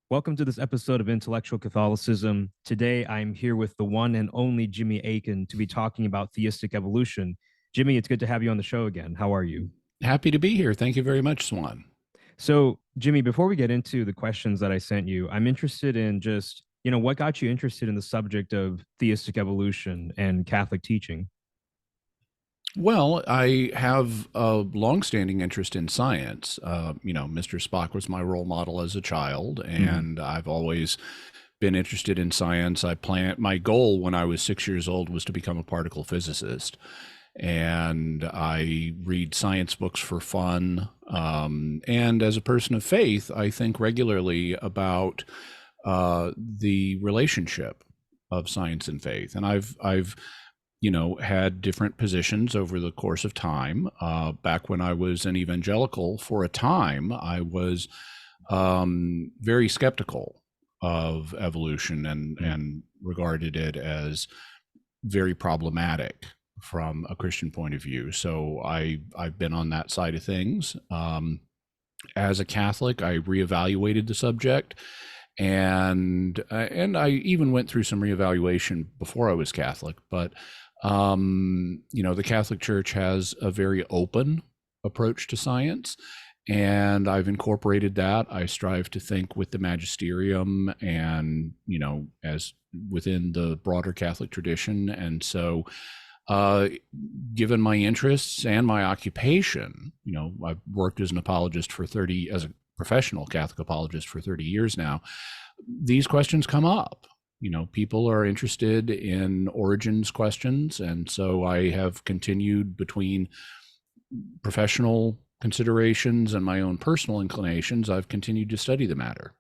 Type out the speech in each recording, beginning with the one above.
Welcome to this episode of Intellectual Catholicism. Today, I'm here with the one and only Jimmy Akin to be talking about theistic evolution. Jimmy, it's good to have you on the show again. How are you? Happy to be here. Thank you very much, Swan. So, Jimmy, before we get into the questions that I sent you, I'm interested in what got you interested in the subject of theistic evolution and Catholic teaching? Well, I have a longstanding interest in science. Mr. Spock was my role model as a child, Mhm. and I've always been interested in science. My goal when I was 6 years old was to become a particle physicist, and I read science books for fun. And as a person of faith, I think regularly about the relationship of science and faith, and I've had different positions over the course of time. Back when I was an evangelical, for a time, I was very skeptical of evolution and regarded it as very problematic from a Christian point of view. So I've been on that side of things. As a Catholic, I reevaluated the subject, and I even went through some reevaluation before I was Catholic. But the Catholic Church has a very open approach to science, and I've incorporated that. I strive to think with the magisterium and as within the broader Catholic tradition. And so uh, given my interests and my occupation, I've worked as an apologist as a professional Catholic apologist for 30 years now. These questions come up. People are interested in origins questions. And so I have continued between professional considerations and my own personal inclinations. I've continued to study the matter.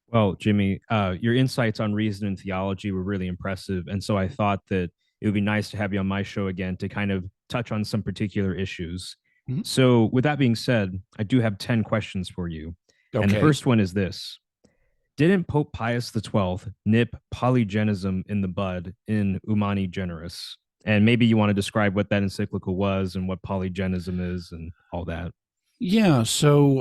Well, Jimmy, your insights on reason and theology were really impressive. And so I thought that it would be nice to have you on my show again to kind of touch on some particular issues. Mhm. So, with that being said, I do have 10 questions for you. And the Okay. first one is this: didn't Pope Pius XII nip polygenism in the bud in Humani Generis? And maybe you want to describe what that encyclical was and what polygenism is and all that. Yeah, so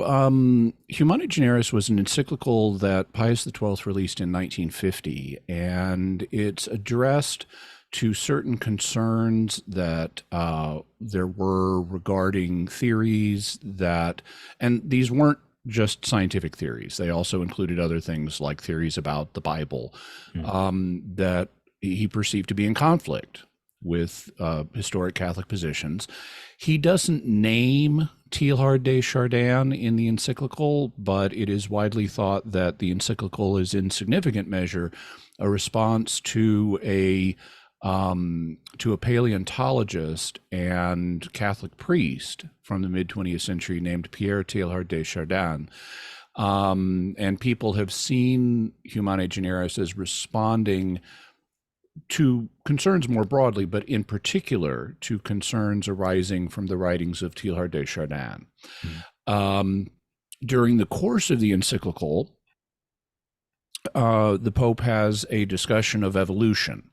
Humani Generis was an encyclical that Pius XII released in 1950, and it's addressed to certain concerns that there were regarding theories and these weren't just scientific theories. They also included other things like theories about the Bible Mm. that he perceived to be in conflict with historic Catholic positions. He doesn't name Teilhard de Chardin in the encyclical, but it is widely thought that the encyclical is in significant measure a response to a paleontologist and Catholic priest from the mid 20th century named Pierre Teilhard de Chardin. And people have seen Humani Generis as responding to concerns more broadly, but in particular to concerns arising from the writings of Teilhard de Chardin. Mm. Um, During the course of the encyclical, the Pope has a discussion of evolution.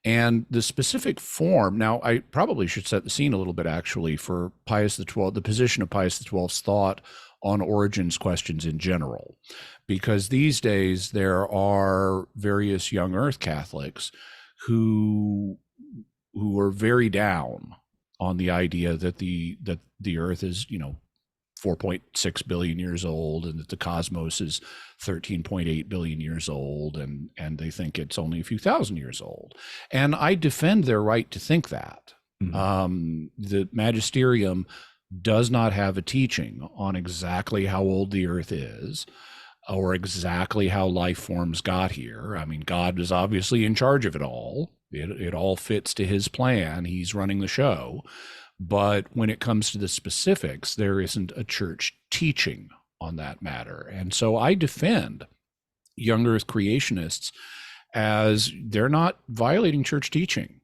And the specific form, now I probably should set the scene a little bit actually for Pius XII, the position of Pius XII's thought on origins questions in general. Because these days there are various young Earth Catholics who are very down on the idea that the Earth is 4.6 billion years old and that the cosmos is 13.8 billion years old, and they think it's only a few thousand years old. And I defend their right to think that. Mm. The magisterium does not have a teaching on exactly how old the Earth is or exactly how life forms got here. I mean, God is obviously in charge of it all. It all fits to his plan. He's running the show. But when it comes to the specifics, there isn't a church teaching on that matter. And so I defend young Earth creationists as they're not violating church teaching.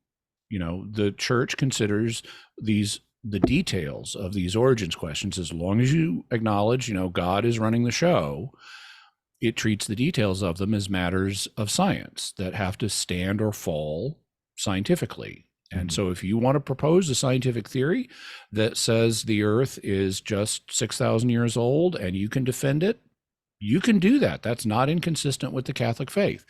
The church considers the details of these origins questions, as long as you acknowledge, God is running the show, it treats the details of them as matters of science that have to stand or fall scientifically. And Mhm. so if you want to propose a scientific theory that says the Earth is just 6,000 years old and you can defend it, You can do that. That's not inconsistent with the Catholic faith.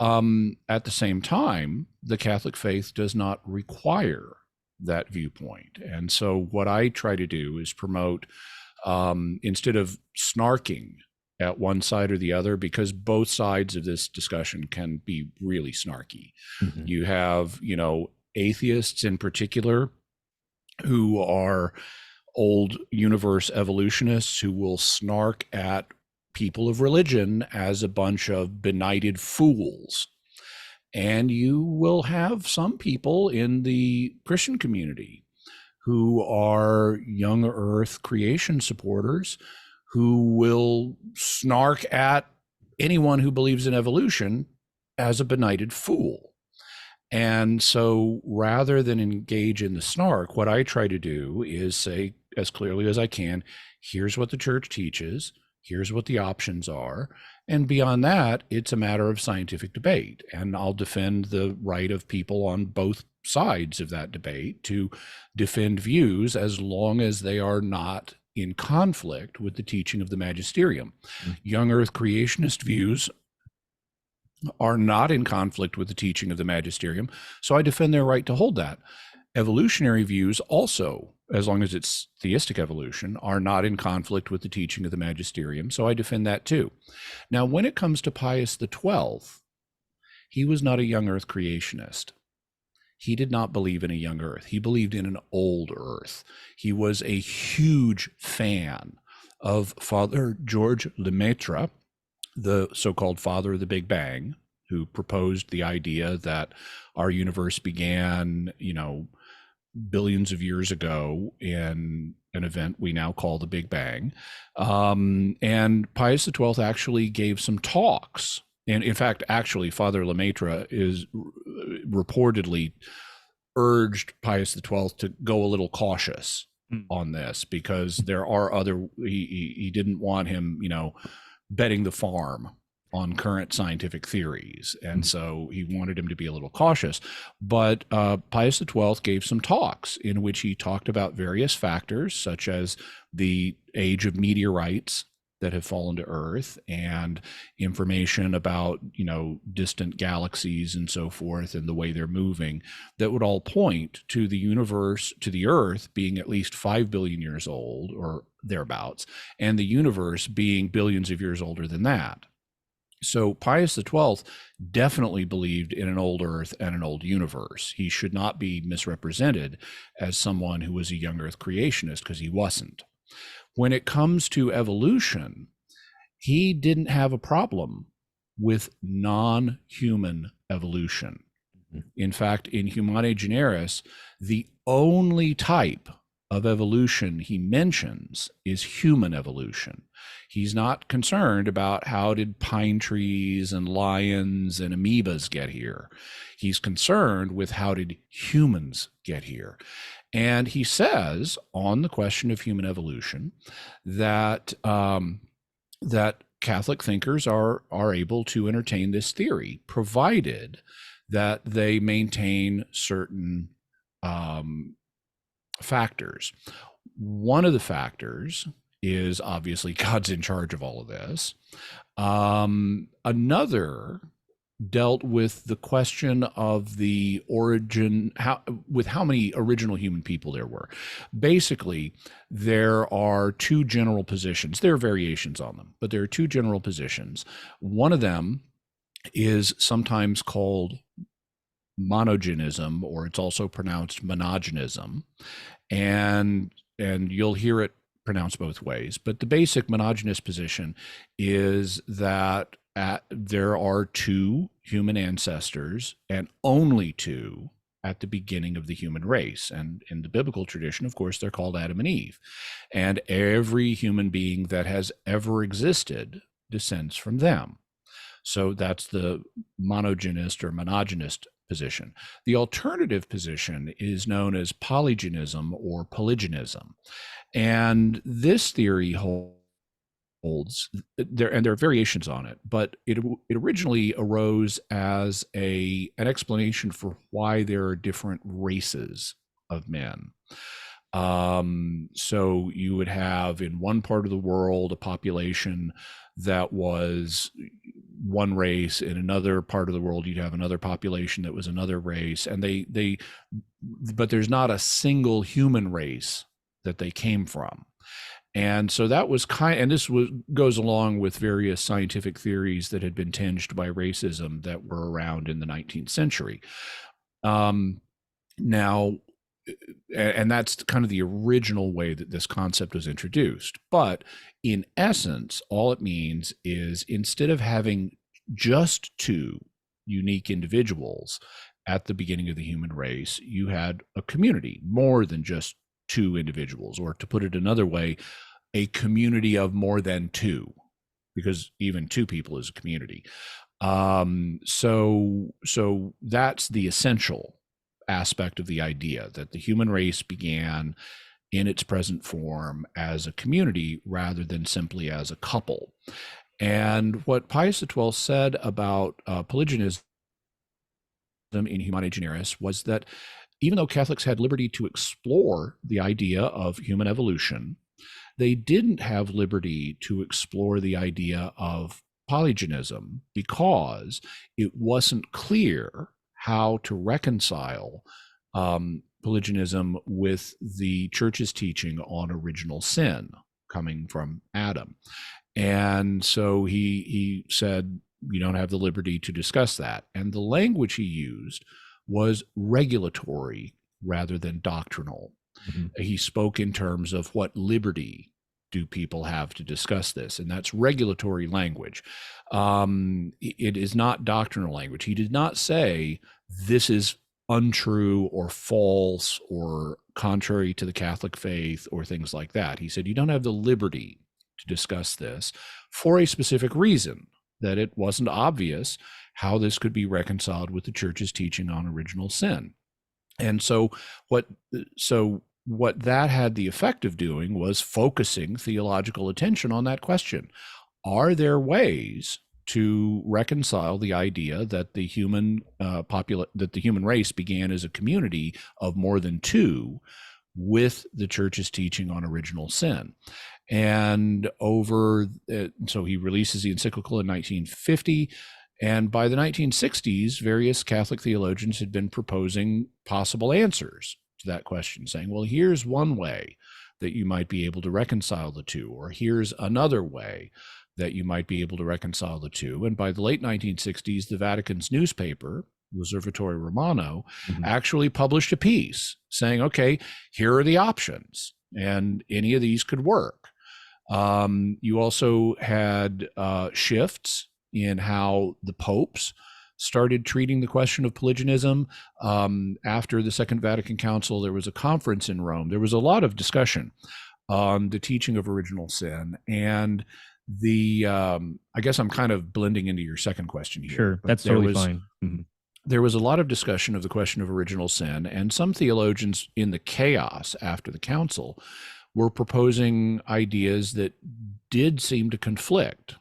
At the same time, the Catholic faith does not require that viewpoint. And so what I try to do is promote, instead of snarking at one side or the other, because both sides of this discussion can be really snarky. Mm-hmm. You have, atheists in particular who are old universe evolutionists who will snark at people of religion as a bunch of benighted fools. And you will have some people in the Christian community who are young earth creation supporters who will snark at anyone who believes in evolution as a benighted fool. And so rather than engage in the snark, what I try to do is say as clearly as I can, here's what the church teaches, here's what the options are. And beyond that, it's a matter of scientific debate. And I'll defend the right of people on both sides of that debate to defend views as long as they are not in conflict with the teaching of the magisterium. Mm-hmm. Young earth creationist views are not in conflict with the teaching of the magisterium, so I defend their right to hold that. Evolutionary views also, as long as it's theistic evolution, are not in conflict with the teaching of the magisterium, so I defend that too. Now, when it comes to Pius XII, he was not a young earth creationist. He did not believe in a young earth. He believed in an old earth. He was a huge fan of Father George Lemaitre, the so-called father of the Big Bang, who proposed the idea that our universe began, billions of years ago in an event we now call the Big Bang. And Pius XII actually gave some talks. And in fact, actually, Father Lemaitre is reportedly urged Pius XII to go a little cautious on this, because there are other, he didn't want him, betting the farm on current scientific theories. And so he wanted him to be a little cautious. But Pius XII gave some talks in which he talked about various factors, such as the age of meteorites that have fallen to Earth, and information about, distant galaxies and so forth, and the way they're moving, that would all point to the universe, to the Earth being at least 5 billion years old or thereabouts, and the universe being billions of years older than that. So Pius XII definitely believed in an old earth and an old universe. He should not be misrepresented as someone who was a young earth creationist, because he wasn't. When it comes to evolution, he didn't have a problem with non-human evolution. In fact, in Humani Generis, the only type of evolution he mentions is human evolution. He's not concerned about how did pine trees and lions and amoebas get here. He's concerned with how did humans get here. And he says on the question of human evolution that that Catholic thinkers are able to entertain this theory, provided that they maintain certain factors. One of the factors is obviously God's in charge of all of this. Another dealt with the question of the origin, how many original human people there were. Basically, there are two general positions. There are variations on them, but there are two general positions. One of them is sometimes called monogenism, or it's also pronounced monogenism, and you'll hear it pronounced both ways. But the basic monogynous position is that there are two human ancestors, and only two, at the beginning of the human race. And in the biblical tradition, of course, they're called Adam and Eve. And every human being that has ever existed descends from them. So that's the monogynist or monogynist position. The alternative position is known as polygenism or polygenism. And this theory holds there, and there are variations on it, but it originally arose as an explanation for why there are different races of men. So you would have in one part of the world a population that was one race. In another part of the world, you'd have another population that was another race, and but there's not a single human race that they came from. And so that was and this goes along with various scientific theories that had been tinged by racism that were around in the 19th century. Now, and that's kind of the original way that this concept was introduced. But in essence, all it means is instead of having just two unique individuals at the beginning of the human race, you had a community, more than just two individuals, or to put it another way, a community of more than two, because even two people is a community. So that's the essential aspect of the idea, that the human race began in its present form as a community rather than simply as a couple. And what Pius XII said about Polygenism in Humani Generis was that even though Catholics had liberty to explore the idea of human evolution, they didn't have liberty to explore the idea of polygenism because it wasn't clear how to reconcile polygenism with the church's teaching on original sin coming from Adam. And so he said, you don't have the liberty to discuss that. And the language he used was regulatory rather than doctrinal. Mm-hmm. He spoke in terms of what liberty do people have to discuss this, and that's regulatory language. It is not doctrinal language. He did not say this is untrue or false or contrary to the Catholic faith or things like that. He said you don't have the liberty to discuss this for a specific reason, that it wasn't obvious how this could be reconciled with the church's teaching on original sin. And so what that had the effect of doing was focusing theological attention on that question. Are there ways to reconcile the idea that the human race began as a community of more than two with the church's teaching on original sin? And so he releases the encyclical in 1950. And by the 1960s, various Catholic theologians had been proposing possible answers to that question, saying, well, here's one way that you might be able to reconcile the two, or here's another way that you might be able to reconcile the two. And by the late 1960s, the Vatican's newspaper, L'Osservatore Romano, mm-hmm. actually published a piece saying, okay, here are the options, and any of these could work. You also had shifts in how the popes started treating the question of polygenism. After the Second Vatican Council, there was a conference in Rome. There was a lot of discussion on the teaching of original sin. And I guess I'm kind of blending into your second question here. Sure, that's totally fine. Mm-hmm. There was a lot of discussion of the question of original sin, and some theologians in the chaos after the council were proposing ideas that did seem to conflict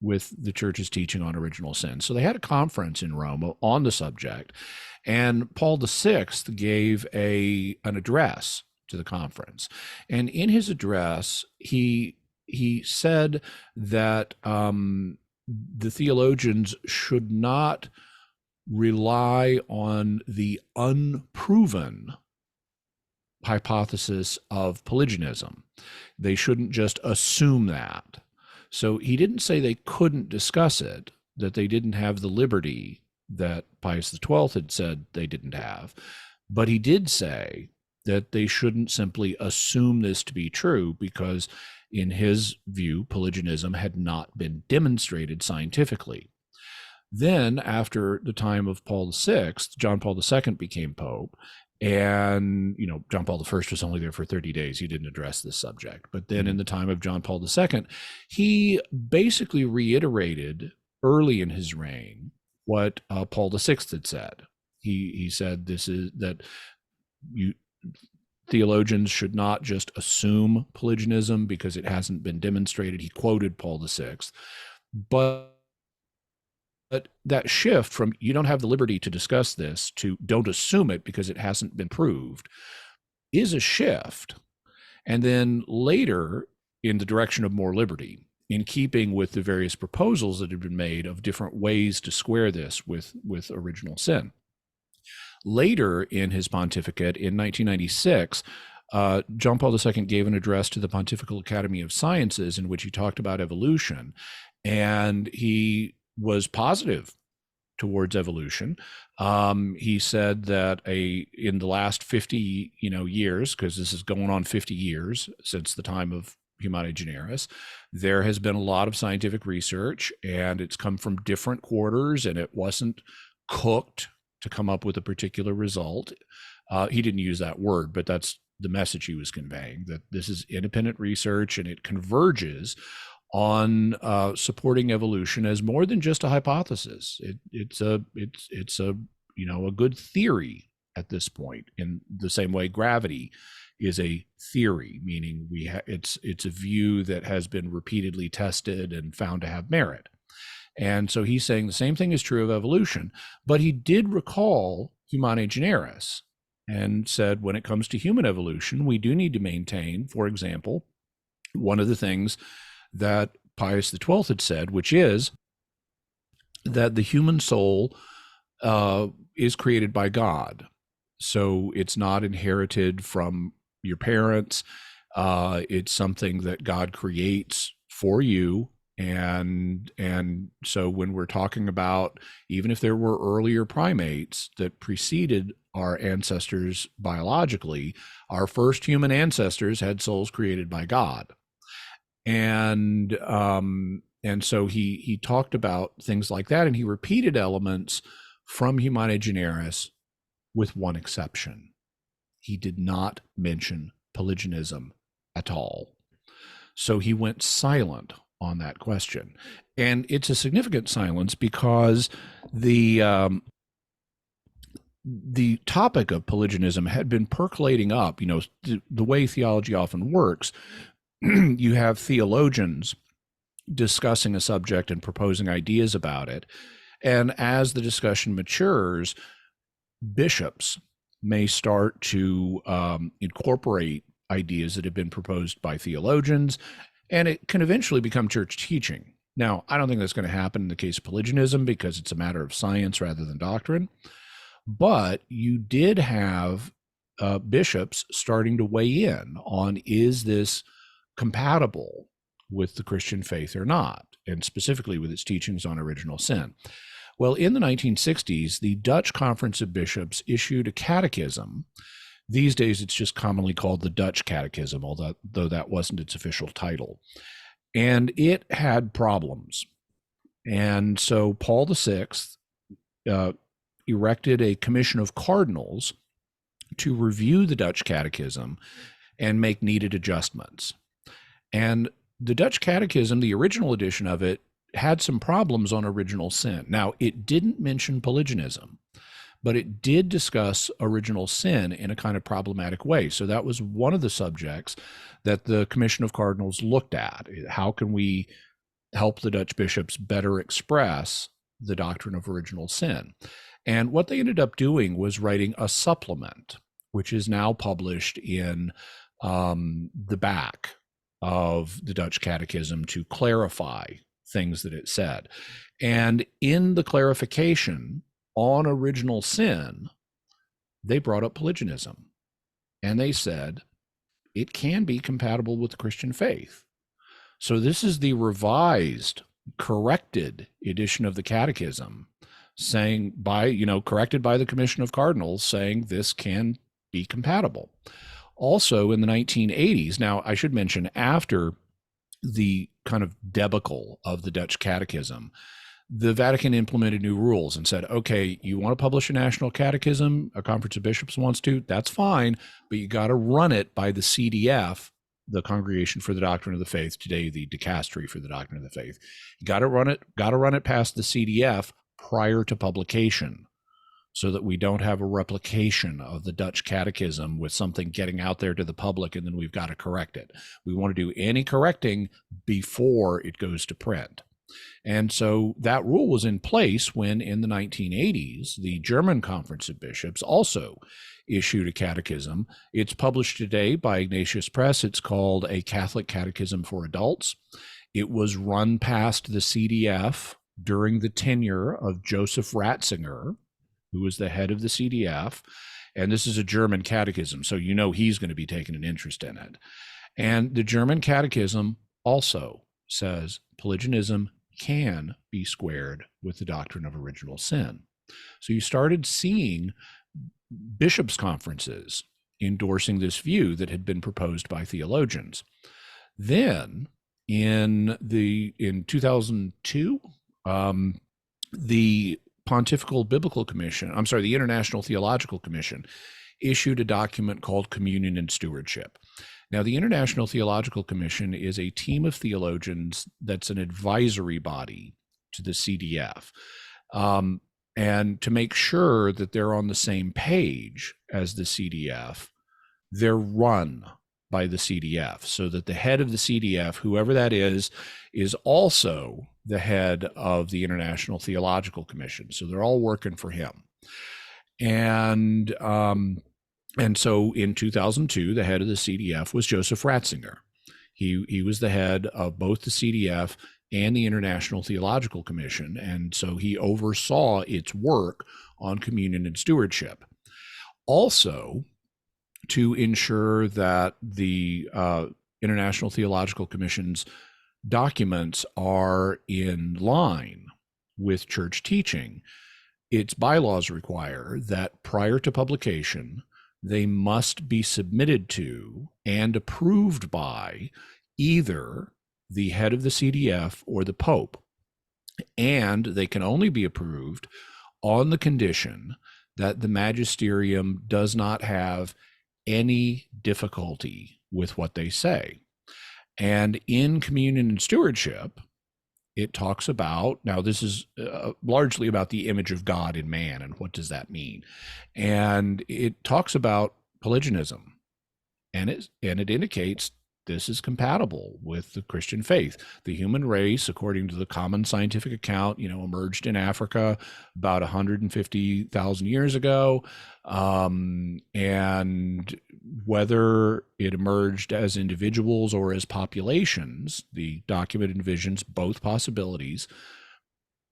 with the church's teaching on original sin. So they had a conference in Rome on the subject, and Paul VI gave an address to the conference. And in his address, he said that the theologians should not rely on the unproven hypothesis of polygenism. They shouldn't just assume that. So he didn't say they couldn't discuss it, that they didn't have the liberty that Pius XII had said they didn't have, but he did say that they shouldn't simply assume this to be true because, in his view, polygenism had not been demonstrated scientifically. Then, after the time of Paul VI, John Paul II became Pope, and John Paul I was only there for 30 days. He didn't address this subject. But then in the time of John Paul II, he basically reiterated early in his reign what Paul VI had said. He said that theologians should not just assume polygenism because it hasn't been demonstrated. He quoted Paul VI. But that shift from you don't have the liberty to discuss this to don't assume it because it hasn't been proved is a shift. And then later, in the direction of more liberty, in keeping with the various proposals that have been made of different ways to square this with original sin. Later in his pontificate in 1996, John Paul II gave an address to the Pontifical Academy of Sciences in which he talked about evolution, and he was positive towards evolution. He said that in the last 50 years, because this is going on 50 years since the time of Humani Generis, there has been a lot of scientific research, and it's come from different quarters, and it wasn't cooked to come up with a particular result. He didn't use that word, but that's the message he was conveying, that this is independent research and it converges on supporting evolution as more than just a hypothesis. It's a good theory at this point, in the same way gravity is a theory, meaning it's a view that has been repeatedly tested and found to have merit. And so he's saying the same thing is true of evolution, but he did recall Humani Generis and said, when it comes to human evolution, we do need to maintain, for example, one of the things that Pius XII had said, which is that the human soul is created by God. So it's not inherited from your parents. It's something that God creates for you. And so when we're talking about, even if there were earlier primates that preceded our ancestors biologically, our first human ancestors had souls created by God. And so he talked about things like that, and he repeated elements from Humani Generis with one exception. He did not mention Polygenism at all. So he went silent on that question. And it's a significant silence because the topic of Polygenism had been percolating up. The way theology often works, you have theologians discussing a subject and proposing ideas about it. And as the discussion matures, bishops may start to incorporate ideas that have been proposed by theologians, and it can eventually become church teaching. Now, I don't think that's going to happen in the case of Polygenism because it's a matter of science rather than doctrine. But you did have bishops starting to weigh in on, is this compatible with the Christian faith or not, and specifically with its teachings on original sin. Well, in the 1960s, the Dutch Conference of Bishops issued a catechism. These days, it's just commonly called the Dutch Catechism, though that wasn't its official title. And it had problems. And so Paul VI erected a commission of cardinals to review the Dutch Catechism and make needed adjustments. And the Dutch Catechism, the original edition of it, had some problems on original sin. Now, it didn't mention Polygenism, but it did discuss original sin in a kind of problematic way. So that was one of the subjects that the Commission of Cardinals looked at. How can we help the Dutch bishops better express the doctrine of original sin? And what they ended up doing was writing a supplement, which is now published in the back of the Dutch Catechism to clarify things that it said. And in the clarification on original sin, they brought up Polygenism. And they said it can be compatible with the Christian faith. So this is the revised, corrected edition of the Catechism, saying corrected by the Commission of Cardinals, saying this can be compatible. Also in the 1980s, now I should mention, after the kind of debacle of the Dutch Catechism, the Vatican implemented new rules and said, okay, you want to publish a national catechism, a conference of bishops wants to, that's fine, but you got to run it by the CDF, the Congregation for the Doctrine of the Faith, today the Dicastery for the Doctrine of the Faith. You got to run it past the CDF prior to publication, so that we don't have a replication of the Dutch Catechism with something getting out there to the public and then we've got to correct it. We want to do any correcting before it goes to print. And so that rule was in place when, in the 1980s, the German Conference of Bishops also issued a catechism. It's published today by Ignatius Press. It's called A Catholic Catechism for Adults. It was run past the CDF during the tenure of Joseph Ratzinger, who was the head of the CDF. And this is a German catechism, so you know he's going to be taking an interest in it. And the German catechism also says Polygenism can be squared with the doctrine of original sin. So you started seeing bishops' conferences endorsing this view that had been proposed by theologians. Then in 2002, the Pontifical Biblical Commission, the International Theological Commission, issued a document called Communion and Stewardship. Now, the International Theological Commission is a team of theologians that's an advisory body to the CDF. And to make sure that they're on the same page as the CDF, they're run by the CDF, so that the head of the CDF, whoever that is also the head of the International Theological Commission. So they're all working for him. And so in 2002, the head of the CDF was Joseph Ratzinger. He was the head of both the CDF and the International Theological Commission, and so he oversaw its work on communion and stewardship. Also, to ensure that the International Theological Commission's documents are in line with church teaching, its bylaws require that prior to publication, they must be submitted to and approved by either the head of the CDF or the Pope. And they can only be approved on the condition that the magisterium does not have any difficulty with what they say. And in communion and stewardship, it talks about, now this is largely about the image of God in man and what does that mean. And it talks about polygenism, and it indicates this is compatible with the Christian faith. The human race, according to the common scientific account, emerged in Africa about 150,000 years ago. And whether it emerged as individuals or as populations, the document envisions both possibilities.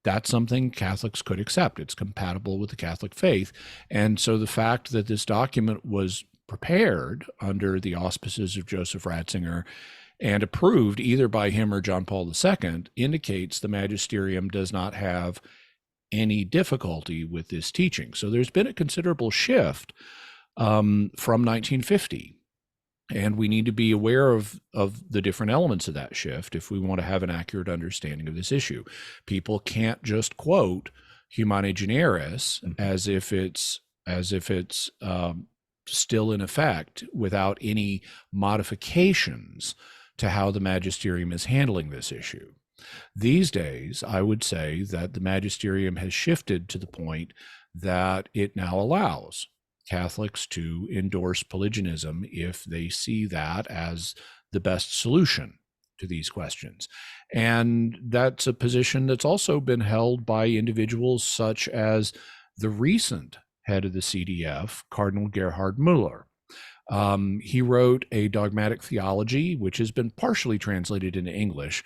That's something Catholics could accept. It's compatible with the Catholic faith. And so the fact that this document was prepared under the auspices of Joseph Ratzinger and approved either by him or John Paul II indicates the magisterium does not have any difficulty with this teaching. So there's been a considerable shift from 1950. And we need to be aware of the different elements of that shift if we want to have an accurate understanding of this issue. People can't just quote Humani Generis as if it's still in effect without any modifications to how the magisterium is handling this issue. These days, I would say that the magisterium has shifted to the point that it now allows Catholics to endorse polygenism if they see that as the best solution to these questions. And that's a position that's also been held by individuals such as the recent head of the CDF, Cardinal Gerhard Müller. He wrote a dogmatic theology, which has been partially translated into English.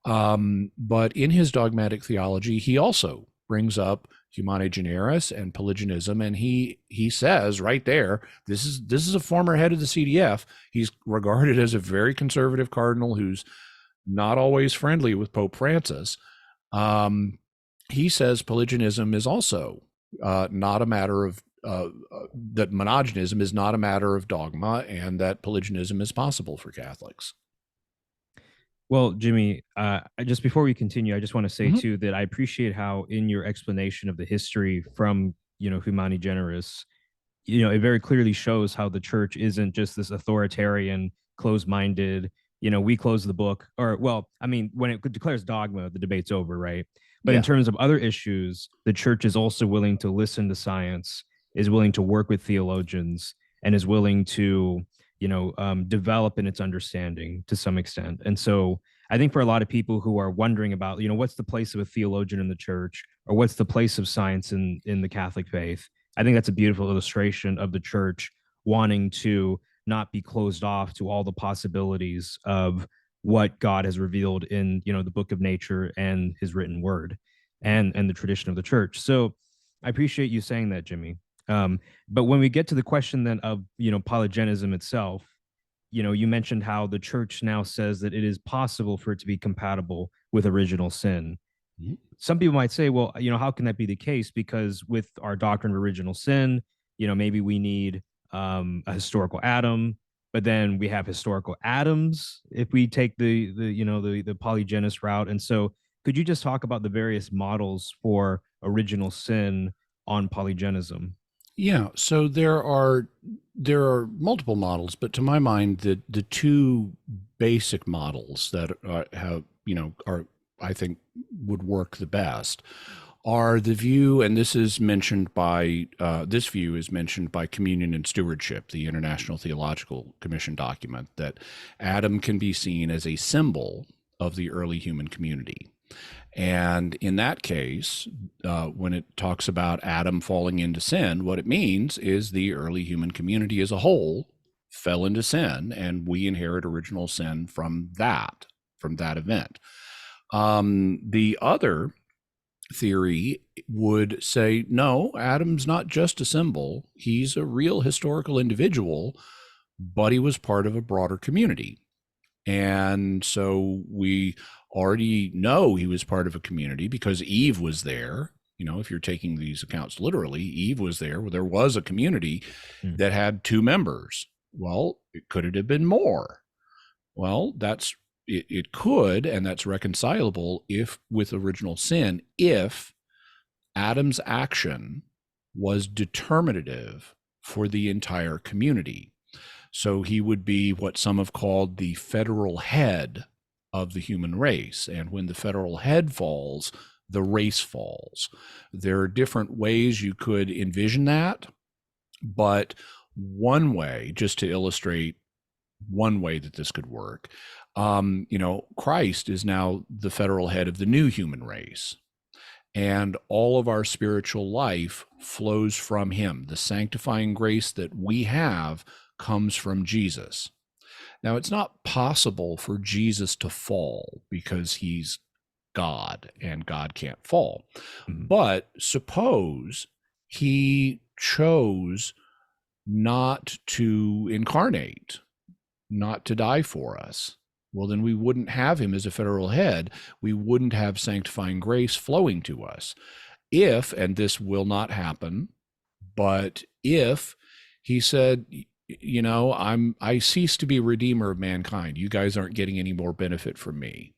But in his dogmatic theology, he also brings up Humani Generis and polygenism, and he says right there, this is a former head of the CDF. He's regarded as a very conservative cardinal who's not always friendly with Pope Francis. He says polygenism is also not a matter of that monogenism is not a matter of dogma, and that polygenism is possible for Catholics. Well, Jimmy, just before we continue, I just want to say too that I appreciate how in your explanation of the history from Humani Generis, it very clearly shows how the church isn't just this authoritarian, closed-minded, we close the book, or when it declares dogma, the debate's over, right? But in terms of other issues, the church is also willing to listen to science, is willing to work with theologians, and is willing to develop in its understanding to some extent. And so I think for a lot of people who are wondering about, what's the place of a theologian in the church, or what's the place of science in the Catholic faith, I think that's a beautiful illustration of the church wanting to not be closed off to all the possibilities of what God has revealed in, the book of nature and his written word and the tradition of the church. So I appreciate you saying that, Jimmy. But when we get to the question then of, polygenism itself, you mentioned how the church now says that it is possible for it to be compatible with original sin. Mhm. Some people might say, well, how can that be the case? Because with our doctrine of original sin, maybe we need a historical Adam, but then we have historical Adams if we take the polygenist route. And so, could you just talk about the various models for original sin on polygenism? Yeah, so there are multiple models, but to my mind, the two basic models that have are I think would work the best are the view, and this view is mentioned by Communion and Stewardship, the International Theological Commission document, that Adam can be seen as a symbol of the early human community. And in that case, when it talks about Adam falling into sin, what it means is the early human community as a whole fell into sin, and we inherit original sin from that event. The other theory would say, no, Adam's not just a symbol. He's a real historical individual, but he was part of a broader community. And so we already know he was part of a community because Eve was there. If you're taking these accounts literally, Eve was there. Well, there was a community Hmm. that had two members. Well, could it have been more? Well, it could, and that's reconcilable if with original sin, if Adam's action was determinative for the entire community. So he would be what some have called the federal head of the human race. And when the federal head falls, the race falls. There are different ways you could envision that, but one way, just to illustrate one way that this could work, Christ is now the federal head of the new human race. And all of our spiritual life flows from him. The sanctifying grace that we have comes from Jesus. Now, it's not possible for Jesus to fall because he's God and God can't fall. Mhm. But suppose he chose not to incarnate, not to die for us. Well, then we wouldn't have him as a federal head. We wouldn't have sanctifying grace flowing to us. If, and this will not happen, but if he said, I cease to be redeemer of mankind, you guys aren't getting any more benefit from me,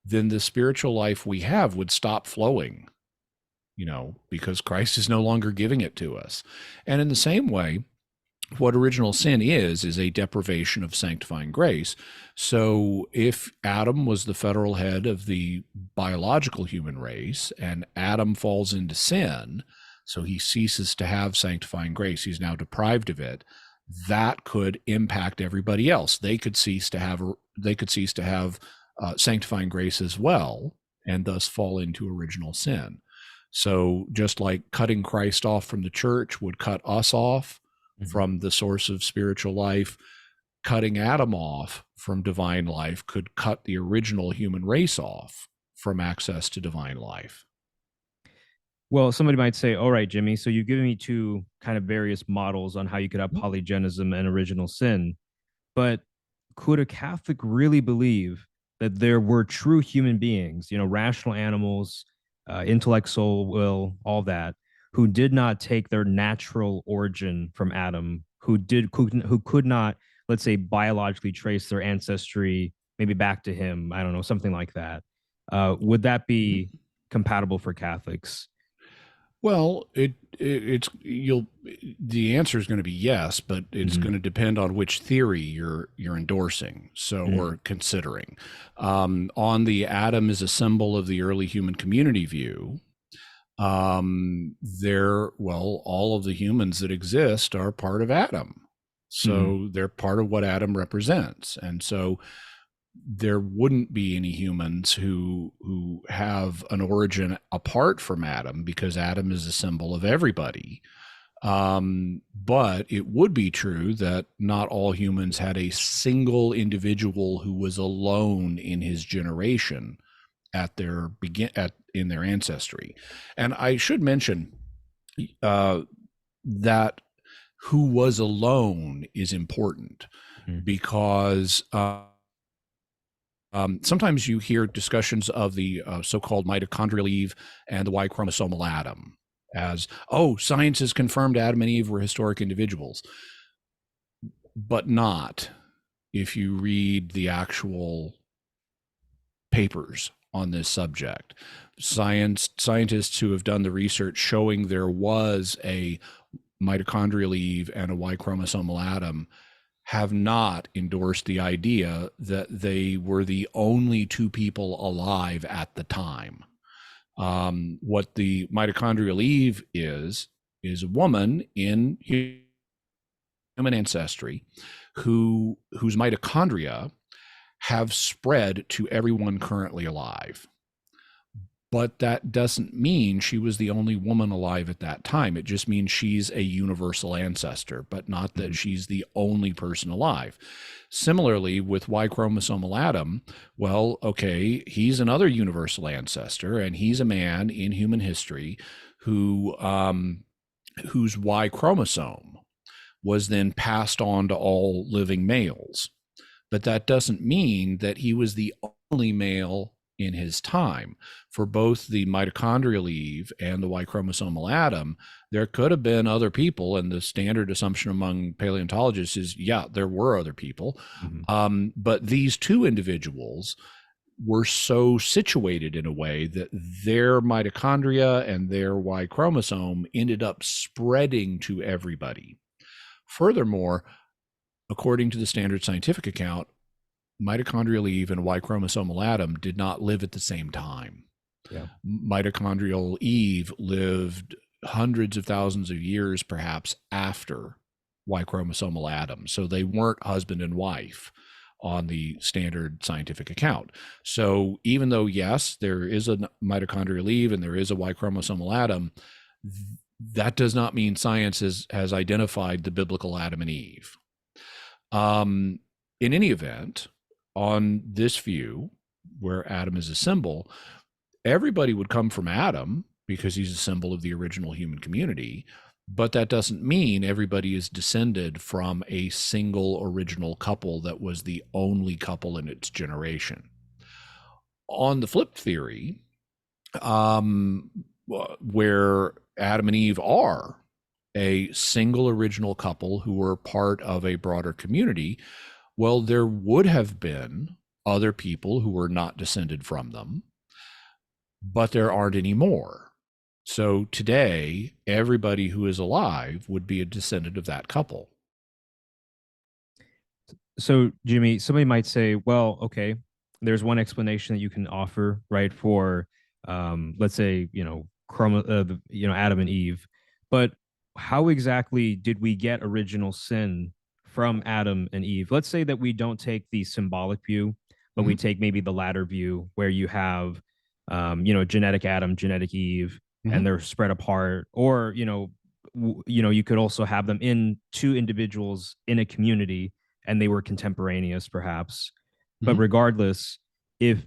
then the spiritual life we have would stop flowing, because Christ is no longer giving it to us. And in the same way, what original sin is a deprivation of sanctifying grace. So if Adam was the federal head of the biological human race and Adam falls into sin, so he ceases to have sanctifying grace, he's now deprived of it, that could impact everybody else. They could cease to have sanctifying grace as well, and thus fall into original sin. So just like cutting Christ off from the church would cut us off from the source of spiritual life, cutting Adam off from divine life could cut the original human race off from access to divine life. Well, somebody might say, all right, Jimmy, so you've given me two kind of various models on how you could have polygenism and original sin. But could a Catholic really believe that there were true human beings, rational animals, intellect, soul, will, all that, who did not take their natural origin from Adam, who could not, let's say, biologically trace their ancestry maybe back to him? I don't know, something like that. Would that be compatible for Catholics? Well, it's you'll the answer is going to be yes, but it's Mm-hmm. going to depend on which theory you're endorsing, Mm-hmm. or considering. On the Adam is a symbol of the early human community view, all of the humans that exist are part of Adam, Mm-hmm. so they're part of what Adam represents, and so there wouldn't be any humans who have an origin apart from Adam, because Adam is a symbol of everybody. But it would be true that not all humans had a single individual who was alone in his generation in their ancestry. And I should mention that who was alone is important, because sometimes you hear discussions of the so-called mitochondrial Eve and the Y chromosomal Adam as, oh, science has confirmed Adam and Eve were historic individuals, but not if you read the actual papers on this subject. Scientists who have done the research showing there was a mitochondrial Eve and a Y chromosomal Adam have not endorsed the idea that they were the only two people alive at the time. What the mitochondrial Eve is a woman in human ancestry whose mitochondria have spread to everyone currently alive. But that doesn't mean she was the only woman alive at that time. It just means she's a universal ancestor, but not that she's the only person alive. Similarly, with Y chromosomal Adam, well, okay, he's another universal ancestor, and he's a man in human history whose Y chromosome was then passed on to all living males. But that doesn't mean that he was the only male in his time. For both the mitochondrial Eve and the Y chromosomal Adam, there could have been other people, and the standard assumption among paleontologists is, yeah, there were other people. But these two individuals were so situated in a way that their mitochondria and their Y chromosome ended up spreading to everybody. Furthermore, according to the standard scientific account, mitochondrial Eve and Y chromosomal Adam did not live at the same time. Yeah. Mitochondrial Eve lived hundreds of thousands of years, perhaps, after Y chromosomal Adam. So they weren't husband and wife on the standard scientific account. So even though, yes, there is a mitochondrial Eve and there is a Y chromosomal Adam, that does not mean science has identified the biblical Adam and Eve. In any event, on this view, where Adam is a symbol, everybody would come from Adam because he's a symbol of the original human community, but that doesn't mean everybody is descended from a single original couple that was the only couple in its generation. On the flip theory, where Adam and Eve are a single original couple who were part of a broader community, well, there would have been other people who were not descended from them, but there aren't any more. So today, everybody who is alive would be a descendant of that couple. So, Jimmy, somebody might say, well, okay, there's one explanation that you can offer, right, for let's say, Adam and Eve, but how exactly did we get original sin from Adam and Eve? Let's say that we don't take the symbolic view, but we take maybe the latter view where you have, genetic Adam, genetic Eve, and they're spread apart, or, you could also have them in two individuals in a community and they were contemporaneous perhaps. But regardless, if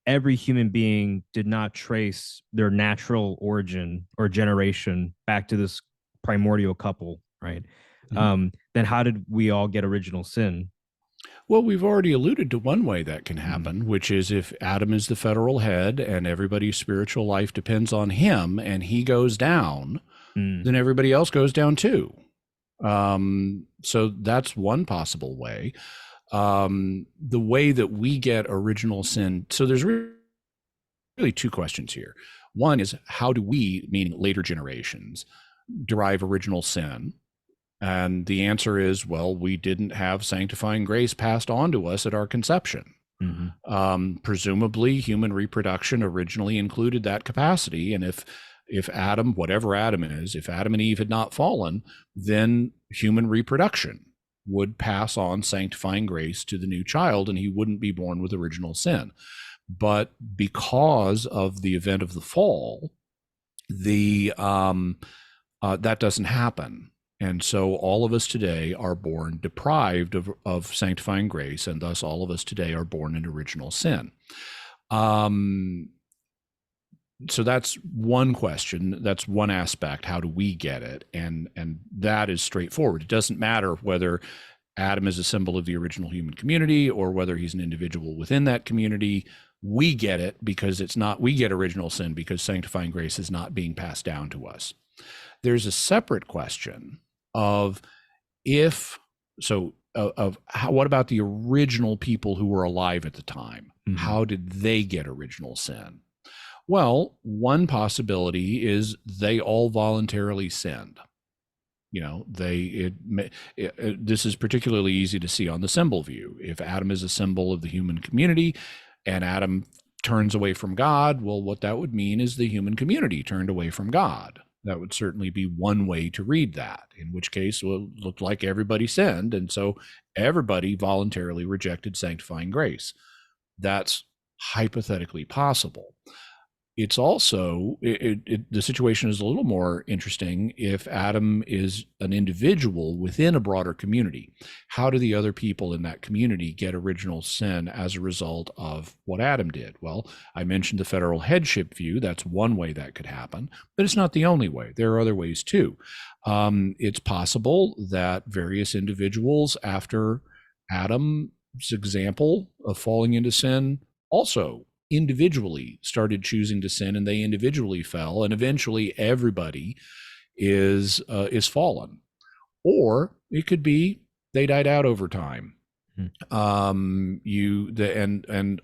every human being did not trace their natural origin or generation back to this primordial couple, right? Then how did we all get original sin? Well, we've already alluded to one way that can happen, which is if Adam is the federal head and everybody's spiritual life depends on him and he goes down, then everybody else goes down too. So that's one possible way. The way that we get original sin. So there's really two questions here. One is, how do we, meaning later generations, derive original sin? And the answer is, well, we didn't have sanctifying grace passed on to us at our conception. Presumably, human reproduction originally included that capacity. And if Adam, whatever Adam is, if Adam and Eve had not fallen, then human reproduction would pass on sanctifying grace to the new child, and he wouldn't be born with original sin. But because of the event of the fall, the that doesn't happen. And so all of us today are born deprived of sanctifying grace, and thus all of us today are born in original sin. So that's one question. That's one aspect. How do we get it? And that is straightforward. It doesn't matter whether Adam is a symbol of the original human community or whether he's an individual within that community. We get it because it's not, we get original sin because sanctifying grace is not being passed down to us. There's a separate question of what about the original people who were alive at the time? Mm-hmm. How did they get original sin? Well, one possibility is they all voluntarily sinned. This is particularly easy to see on the symbol view. If Adam is a symbol of the human community and Adam turns away from God, well, what that would mean is the human community turned away from God. That would certainly be one way to read that, in which case, well, it looked like everybody sinned, and so everybody voluntarily rejected sanctifying grace. That's hypothetically possible. It's also, the situation is a little more interesting if Adam is an individual within a broader community. How do the other people in that community get original sin as a result of what Adam did? Well, I mentioned the federal headship view. That's one way that could happen, but it's not the only way. There are other ways too. It's possible that various individuals after Adam's example of falling into sin also individually started choosing to sin, and they individually fell, and eventually everybody is fallen. Or it could be they died out over time. And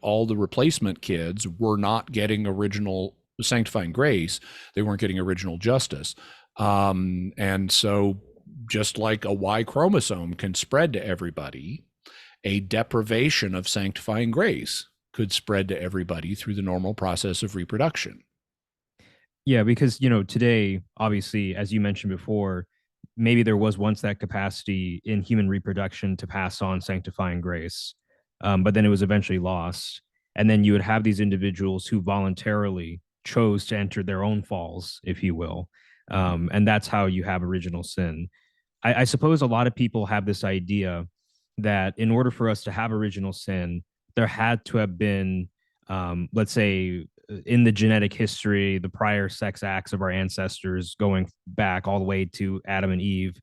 all the replacement kids were not getting original sanctifying grace. They weren't getting original justice. And so just like a Y chromosome can spread to everybody, a deprivation of sanctifying grace could spread to everybody through the normal process of reproduction. Yeah, because, today, obviously, as you mentioned before, maybe there was once that capacity in human reproduction to pass on sanctifying grace, but then it was eventually lost. And then you would have these individuals who voluntarily chose to enter their own falls, if you will. And that's how you have original sin. I suppose a lot of people have this idea that in order for us to have original sin, there had to have been, let's say, in the genetic history, the prior sex acts of our ancestors going back all the way to Adam and Eve,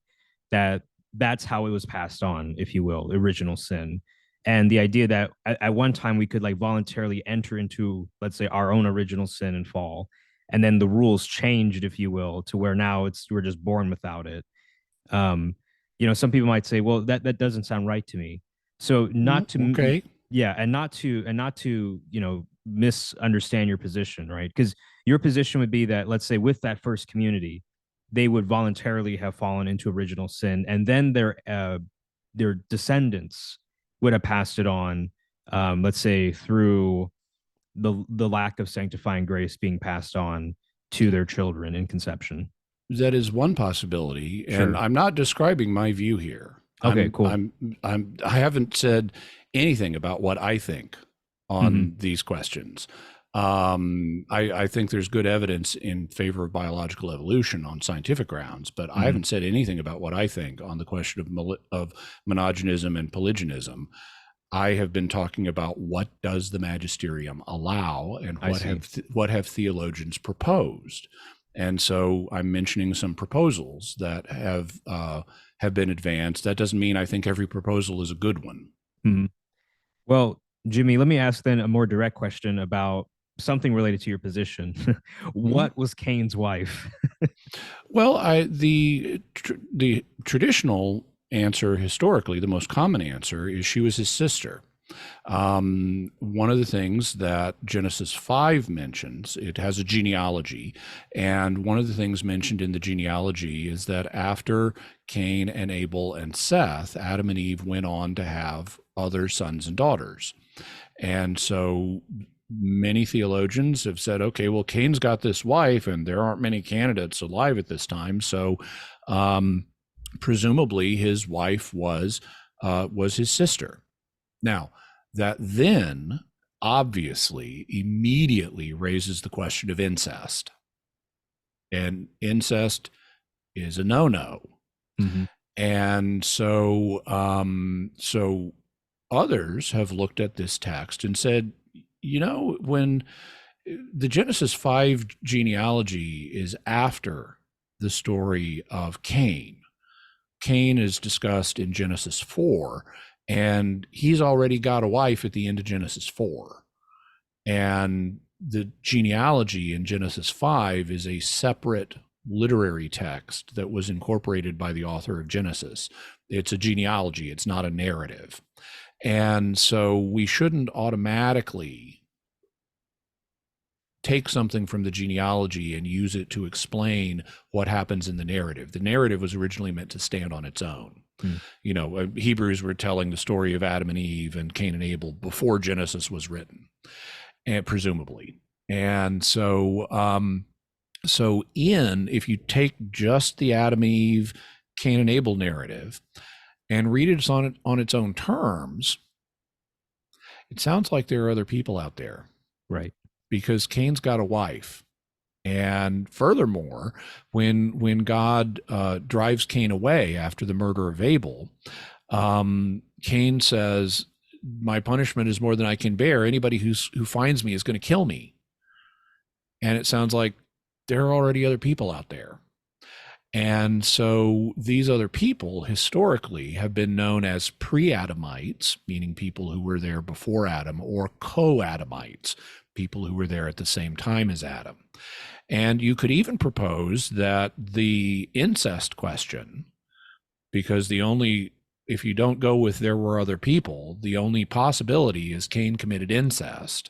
that's how it was passed on, if you will, original sin. And the idea that at one time we could like voluntarily enter into, let's say, our own original sin and fall. And then the rules changed, if you will, to where now we're just born without it. Some people might say, well, that doesn't sound right to me. So not to okay. Yeah, and not to misunderstand your position, right? Because your position would be that, let's say, with that first community, they would voluntarily have fallen into original sin, and then their descendants would have passed it on, let's say, through the lack of sanctifying grace being passed on to their children in conception. That is one possibility, Sure. And I'm not describing my view here. Okay, cool. I haven't said anything about what I think on these questions. I think there's good evidence in favor of biological evolution on scientific grounds, but I haven't said anything about what I think on the question of monogenism and polygenism. I have been talking about what does the magisterium allow, and what have theologians proposed. And so I'm mentioning some proposals that have been advanced. That doesn't mean I think every proposal is a good one. Mm-hmm. Well, Jimmy, let me ask then a more direct question about something related to your position. What was Cain's wife? Well, the traditional answer, historically, the most common answer is she was his sister. One of the things that Genesis 5 mentions, it has a genealogy, and one of the things mentioned in the genealogy is that after Cain and Abel and Seth, Adam and Eve went on to have other sons and daughters. And so many theologians have said, okay, well, Cain's got this wife and there aren't many candidates alive at this time, so presumably his wife was his sister. Now, that then obviously immediately raises the question of incest. And incest is a no-no. Mm-hmm. And so others have looked at this text and said, when the Genesis 5 genealogy is after the story of Cain. Cain is discussed in Genesis 4, and he's already got a wife at the end of Genesis 4. And the genealogy in Genesis 5 is a separate literary text that was incorporated by the author of Genesis. It's a genealogy, it's not a narrative. And so we shouldn't automatically take something from the genealogy and use it to explain what happens in the narrative. The narrative was originally meant to stand on its own. Hebrews were telling the story of Adam and Eve and Cain and Abel before Genesis was written, and presumably. And so, if you take just the Adam and Eve, Cain and Abel narrative and read it on its own terms, it sounds like there are other people out there. Right. Because Cain's got a wife. And furthermore, when God drives Cain away after the murder of Abel, Cain says, "My punishment is more than I can bear. Anybody who finds me is going to kill me." And it sounds like there are already other people out there. And so these other people historically have been known as pre-Adamites, meaning people who were there before Adam, or co-Adamites, people who were there at the same time as Adam. And you could even propose that the incest question, because if you don't go with there were other people, the only possibility is Cain committed incest.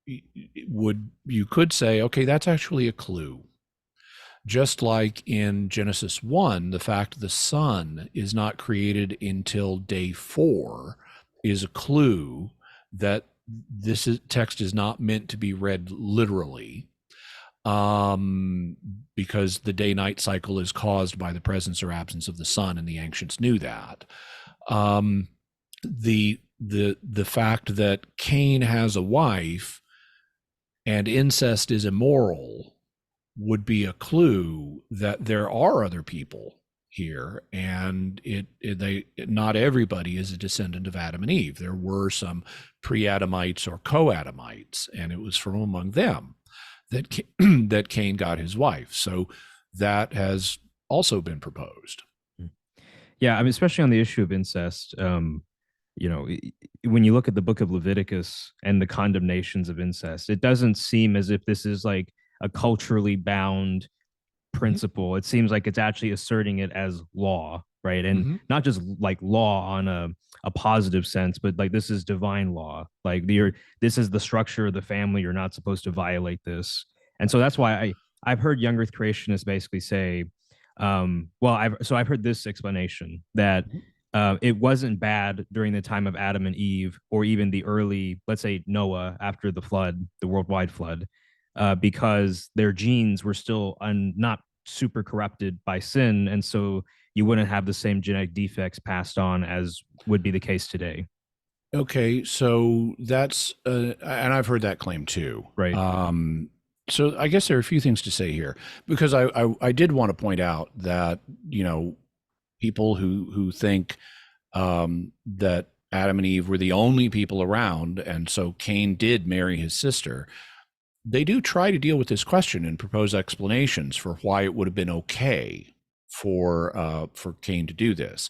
You could say, okay, that's actually a clue. Just like in Genesis 1, the fact the sun is not created until day 4 is a clue that text is not meant to be read literally, because the day-night cycle is caused by the presence or absence of the sun, and the ancients knew that. The fact that Cain has a wife and incest is immoral would be a clue that there are other people here, and not everybody is a descendant of Adam and Eve. There were some pre-Adamites or co-Adamites, and it was from among them that Cain got his wife. So that has also been proposed. Yeah, I mean, especially on the issue of incest, when you look at the book of Leviticus and the condemnations of incest, it doesn't seem as if this is like a culturally bound principle. It seems like it's actually asserting it as law, right? And not just like law on a positive sense, but like this is divine law. Like this is the structure of the family. You're not supposed to violate this. And so that's why I've heard young Earth creationists basically say, I've heard this explanation that it wasn't bad during the time of Adam and Eve, or even the early, let's say Noah after the flood, the worldwide flood, because their genes were still not super corrupted by sin, and so you wouldn't have the same genetic defects passed on as would be the case today. Okay, so that's and I've heard that claim too. Right. So I guess there are a few things to say here, because I did want to point out that people who think that Adam and Eve were the only people around, and so Cain did marry his sister, they do try to deal with this question and propose explanations for why it would have been okay for Cain to do this.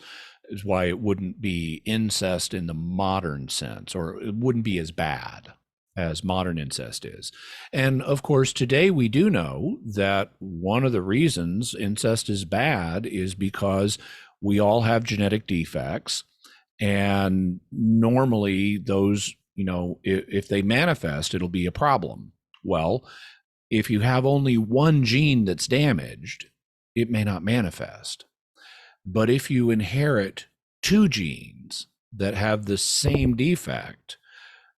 Is why it wouldn't be incest in the modern sense, or it wouldn't be as bad as modern incest is. And of course, today we do know that one of the reasons incest is bad is because we all have genetic defects, and normally those, if they manifest, it'll be a problem. Well, if you have only one gene that's damaged, it may not manifest. But if you inherit 2 genes that have the same defect,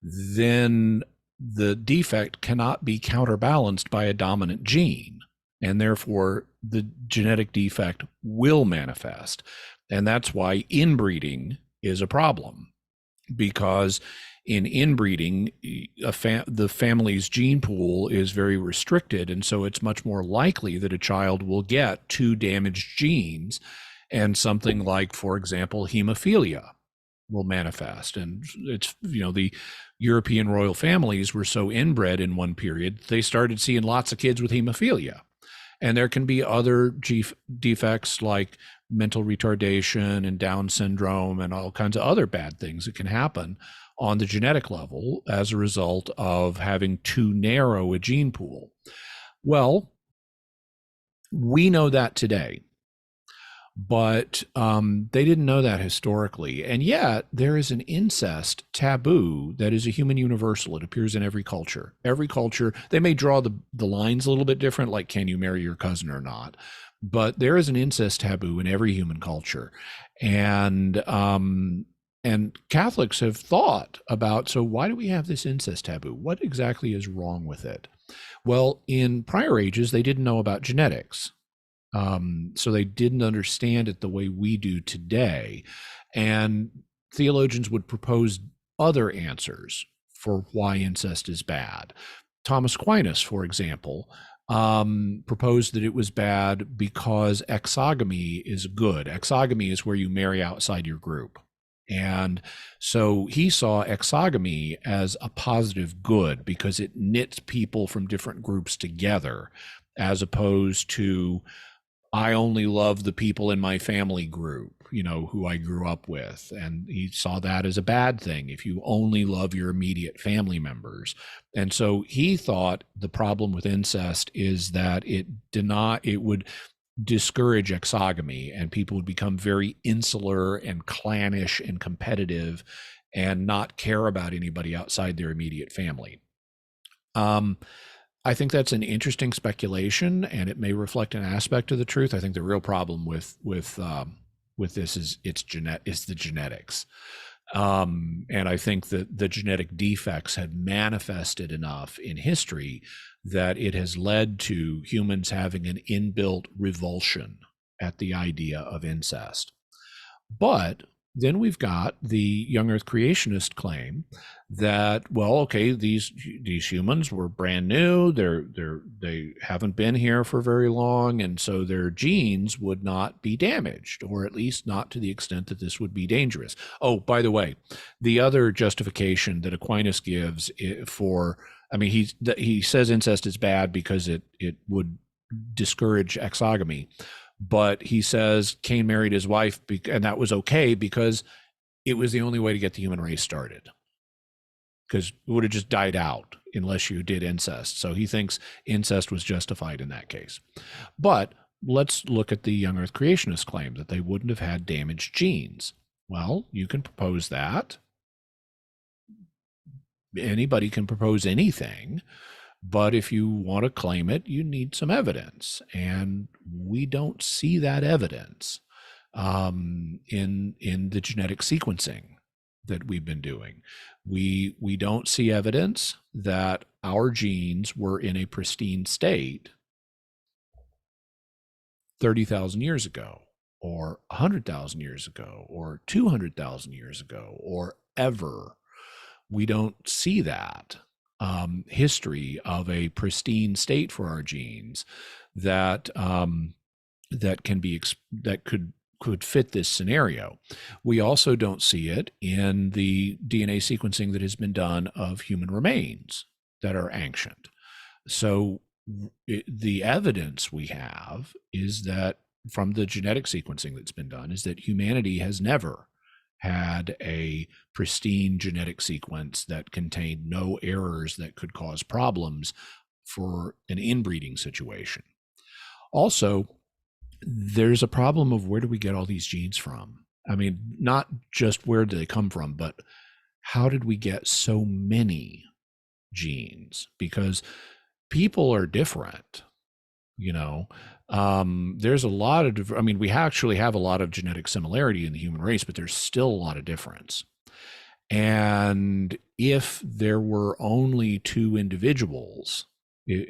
then the defect cannot be counterbalanced by a dominant gene. and therefore the genetic defect will manifest. And that's why inbreeding is a problem, because in inbreeding, the family's gene pool is very restricted, and so it's much more likely that a child will get two damaged genes, and something like, for example, hemophilia will manifest. And it's, the European royal families were so inbred in one period, they started seeing lots of kids with hemophilia. And there can be other defects like mental retardation and Down syndrome and all kinds of other bad things that can happen on the genetic level as a result of having too narrow a gene pool. Well, we know that today, but they didn't know that historically. And yet there is an incest taboo that is a human universal. It appears in every culture. Every culture, they may draw the lines a little bit different, like can you marry your cousin or not? But there is an incest taboo in every human culture. And Catholics have thought about, so why do we have this incest taboo? What exactly is wrong with it? Well, in prior ages, they didn't know about genetics. So they didn't understand it the way we do today. And theologians would propose other answers for why incest is bad. Thomas Aquinas, for example, proposed that it was bad because exogamy is good. Exogamy is where you marry outside your group. And so he saw exogamy as a positive good because it knits people from different groups together, as opposed to I only love the people in my family group, who I grew up with. And he saw that as a bad thing if you only love your immediate family members. And so he thought the problem with incest is that it would discourage exogamy, and people would become very insular and clannish and competitive and not care about anybody outside their immediate family. I think that's an interesting speculation, and it may reflect an aspect of the truth. I think the real problem with this is the genetics, and I think that the genetic defects had manifested enough in history that it has led to humans having an inbuilt revulsion at the idea of incest. But then we've got the young earth creationist claim that, well, okay, these humans were brand new, they haven't been here for very long, and so their genes would not be damaged, or at least not to the extent that this would be dangerous. Oh, by the way, the other justification that Aquinas gives for, he says incest is bad because it would discourage exogamy. But he says Cain married his wife, and that was okay because it was the only way to get the human race started, because it would have just died out unless you did incest. So he thinks incest was justified in that case. But let's look at the young earth creationist claim that they wouldn't have had damaged genes. Well, you can propose that. Anybody can propose anything. But if you want to claim it, you need some evidence. And we don't see that evidence in the genetic sequencing that we've been doing. We don't see evidence that our genes were in a pristine state 30,000 years ago, or 100,000 years ago, or 200,000 years ago, or ever. We don't see that history of a pristine state for our genes that could fit this scenario. We also don't see it in the DNA sequencing that has been done of human remains that are ancient. So the evidence we have is that from the genetic sequencing that's been done is that humanity has never had a pristine genetic sequence that contained no errors that could cause problems for an inbreeding situation. Also, there's a problem of where do we get all these genes from? Not just where do they come from, but how did we get so many genes? Because people are different. There's a lot of we actually have a lot of genetic similarity in the human race, but there's still a lot of difference. And if there were only two individuals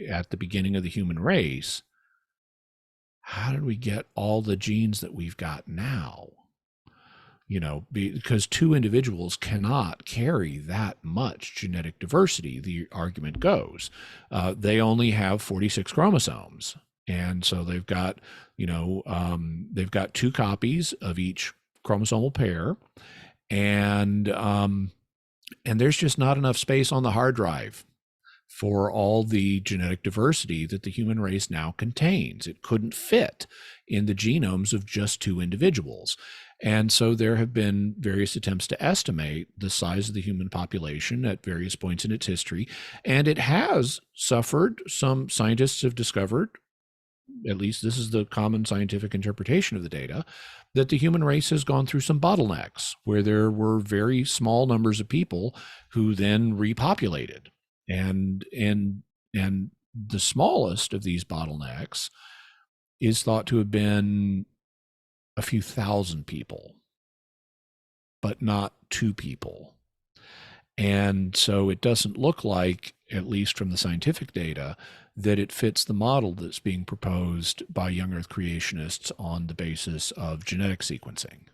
at the beginning of the human race, how did we get all the genes that we've got now? Because two individuals cannot carry that much genetic diversity, the argument goes. They only have 46 chromosomes. And so they've got, they've got two copies of each chromosomal pair. And there's just not enough space on the hard drive for all the genetic diversity that the human race now contains. It couldn't fit in the genomes of just two individuals. And so there have been various attempts to estimate the size of the human population at various points in its history. And it has suffered, some scientists have discovered, at least this is the common scientific interpretation of the data, that the human race has gone through some bottlenecks where there were very small numbers of people who then repopulated. And the smallest of these bottlenecks is thought to have been a few thousand people, but not two people. And so it doesn't look like, at least from the scientific data, that it fits the model that's being proposed by young earth creationists on the basis of genetic sequencing.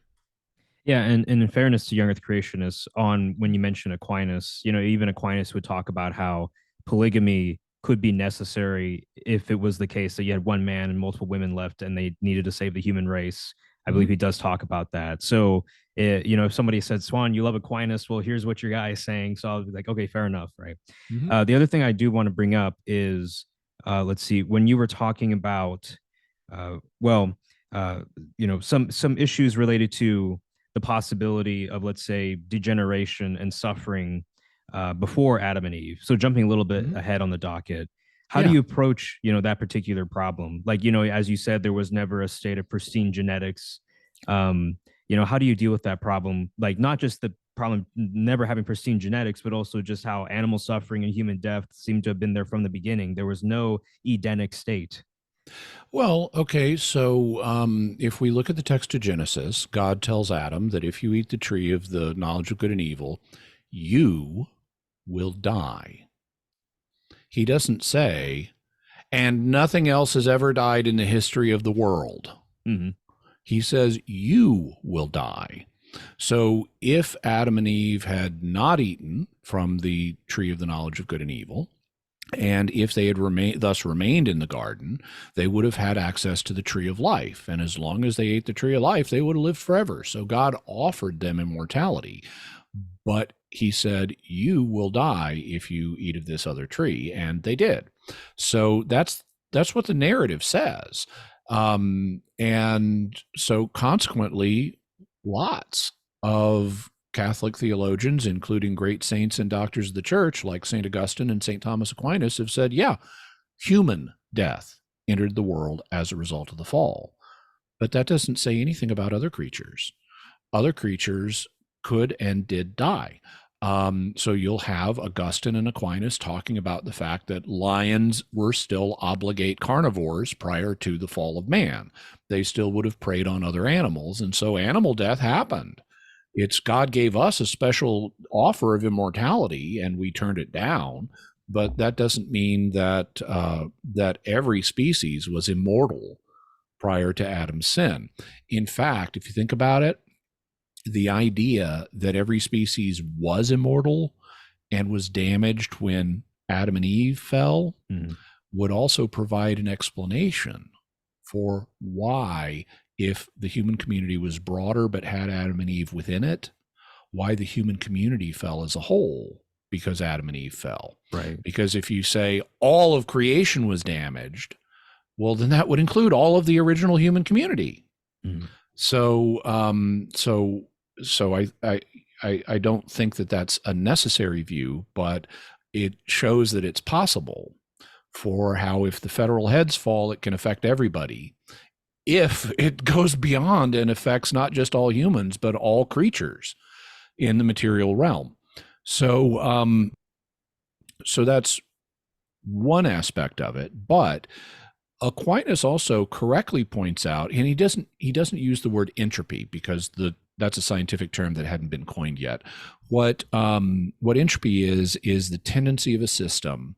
Yeah, and in fairness to young earth creationists, on when you mention Aquinas, even Aquinas would talk about how polygamy could be necessary if it was the case that you had one man and multiple women left and they needed to save the human race. I believe he does talk about that. So, if somebody said, Suan, you love Aquinas, well, here's what your guy is saying. So I'll be like, okay, fair enough, right? The other thing I do want to bring up is, let's see, when you were talking about, some issues related to the possibility of, let's say, degeneration and suffering before Adam and Eve. So jumping a little bit ahead on the docket, how do you approach, that particular problem? Like, as you said, there was never a state of pristine genetics. How do you deal with that problem? Like, not just the problem never having pristine genetics, but also just how animal suffering and human death seem to have been there from the beginning. There was no Edenic state. Well, okay, so if we look at the text of Genesis, God tells Adam that if you eat the tree of the knowledge of good and evil, you will die. He doesn't say, and nothing else has ever died in the history of the world. He says, you will die. So if Adam and Eve had not eaten from the tree of the knowledge of good and evil, and if they had remained in the garden, they would have had access to the tree of life. And as long as they ate the tree of life, they would have lived forever. So God offered them immortality. But he said, you will die if you eat of this other tree. And they did. So that's what the narrative says. And so consequently, lots of Catholic theologians, including great saints and doctors of the church like St. Augustine and St. Thomas Aquinas, have said, yeah, human death entered the world as a result of the fall. But that doesn't say anything about other creatures. Other creatures could and did die. So you'll have Augustine and Aquinas talking about the fact that lions were still obligate carnivores prior to the fall of man. They still would have preyed on other animals. And so animal death happened. It's God gave us a special offer of immortality and we turned it down. But that doesn't mean that that every species was immortal prior to Adam's sin. In fact, if you think about it, the idea that every species was immortal and was damaged when Adam and Eve fell would also provide an explanation for why, if the human community was broader but had Adam and Eve within it, why the human community fell as a whole because Adam and Eve fell. Right. Because if you say all of creation was damaged, well, then that would include all of the original human community. So I don't think that that's a necessary view, but it shows that it's possible for how if the federal heads fall, it can affect everybody. If it goes beyond and affects not just all humans, but all creatures in the material realm. So that's one aspect of it, but Aquinas also correctly points out, and he doesn't use the word entropy because that's a scientific term that hadn't been coined yet. What entropy is the tendency of a system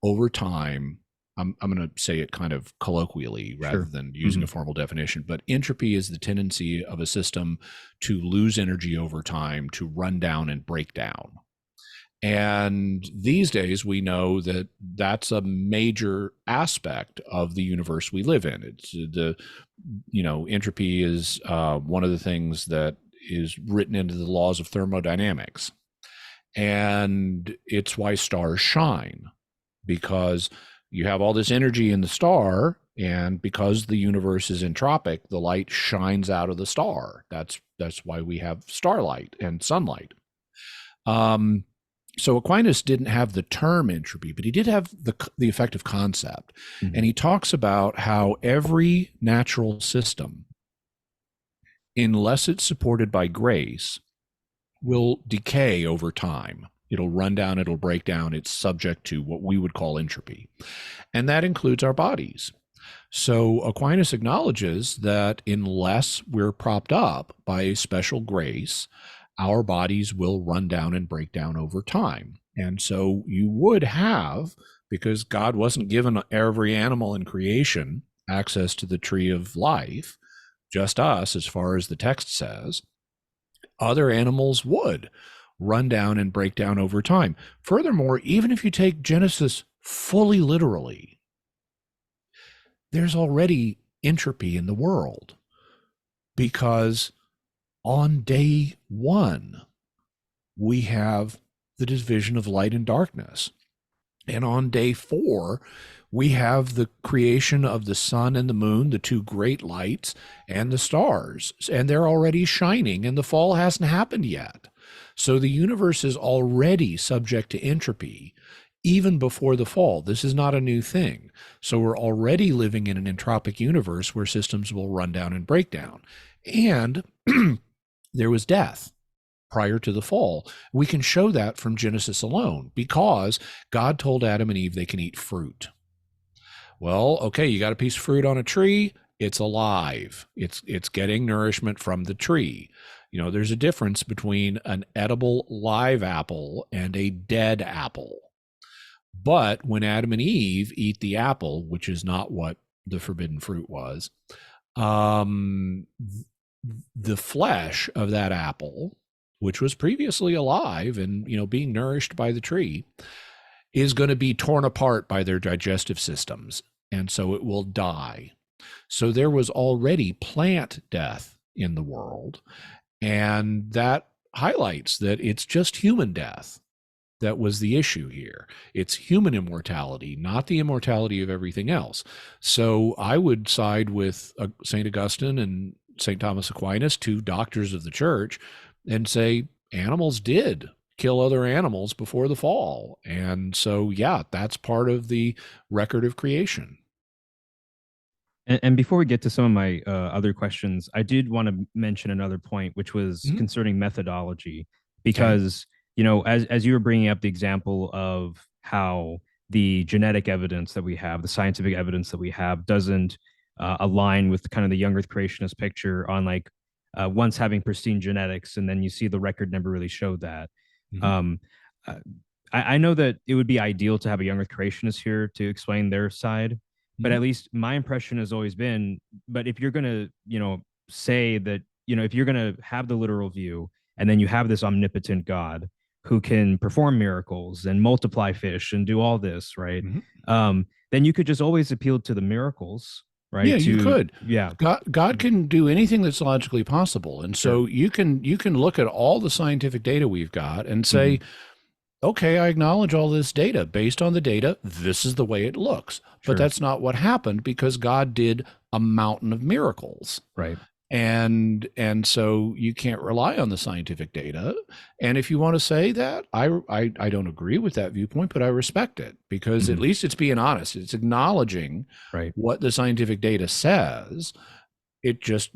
over time I'm going to say it kind of colloquially rather Sure. than using Hmm. a formal definition, but entropy is the tendency of a system to lose energy over time, to run down and break down. And these days, we know that that's a major aspect of the universe we live in. It's entropy is one of the things that is written into the laws of thermodynamics. And it's why stars shine, because you have all this energy in the star, and because the universe is entropic, the light shines out of the star. That's why we have starlight and sunlight. Um, so Aquinas didn't have the term entropy, but he did have the effective concept. Hmm. And he talks about how every natural system, unless it's supported by grace, will decay over time. It'll run down, it'll break down. It's subject to what we would call entropy. And that includes our bodies. So Aquinas acknowledges that unless we're propped up by a special grace, our bodies will run down and break down over time. And so you would have, because God wasn't given every animal in creation access to the tree of life, just us, as far as the text says, other animals would run down and break down over time. Furthermore, even if you take Genesis fully literally, there's already entropy in the world, because on day one, we have the division of light and darkness. And on day four, we have the creation of the sun and the moon, the two great lights, and the stars. And they're already shining, and the fall hasn't happened yet. So the universe is already subject to entropy even before the fall. This is not a new thing. So we're already living in an entropic universe where systems will run down and break down. And there was death prior to the fall. We can show that from Genesis alone, because God told Adam and Eve they can eat fruit. Well, okay, you got a piece of fruit on a tree, it's alive. It's getting nourishment from the tree. There's a difference between an edible live apple and a dead apple. But when Adam and Eve eat the apple, which is not what the forbidden fruit was, um, the flesh of that apple, which was previously alive and being nourished by the tree, is going to be torn apart by their digestive systems, and so it will die. So there was already plant death in the world, and that highlights that it's just human death that was the issue here. It's human immortality, not the immortality of everything else. So I would side with St. Augustine and St. Thomas Aquinas, two doctors of the church, and say animals did kill other animals before the fall. And so, yeah, that's part of the record of creation. And before we get to some of my other questions, I did want to mention another point, which was Mm-hmm. concerning methodology, Okay. because as you were bringing up the example of how the genetic evidence that we have, the scientific evidence that we have, doesn't align with kind of the young Earth creationist picture on like once having pristine genetics, and then you see the record never really showed that. Mm-hmm. Um, uh, I know that it would be ideal to have a young Earth creationist here to explain their side, but Mm-hmm. at least my impression has always been, but if you're going to say that, if you're going to have the literal view, and then you have this omnipotent God who can perform miracles and multiply fish and do all this, right? Mm-hmm. Then you could just always appeal to the miracles, Yeah, right? you To could. Yeah. God can do anything that's logically possible, and Sure. so you can look at all the scientific data we've got and Mm-hmm. say, okay, I acknowledge all this data. Based on the data, this is the way it looks. But Sure. that's not what happened, because God did a mountain of miracles. Right. And so you can't rely on the scientific data. And if you want to say that, I don't agree with that viewpoint, but I respect it, because at Mm-hmm. least it's being honest. It's acknowledging Right. what the scientific data says. It just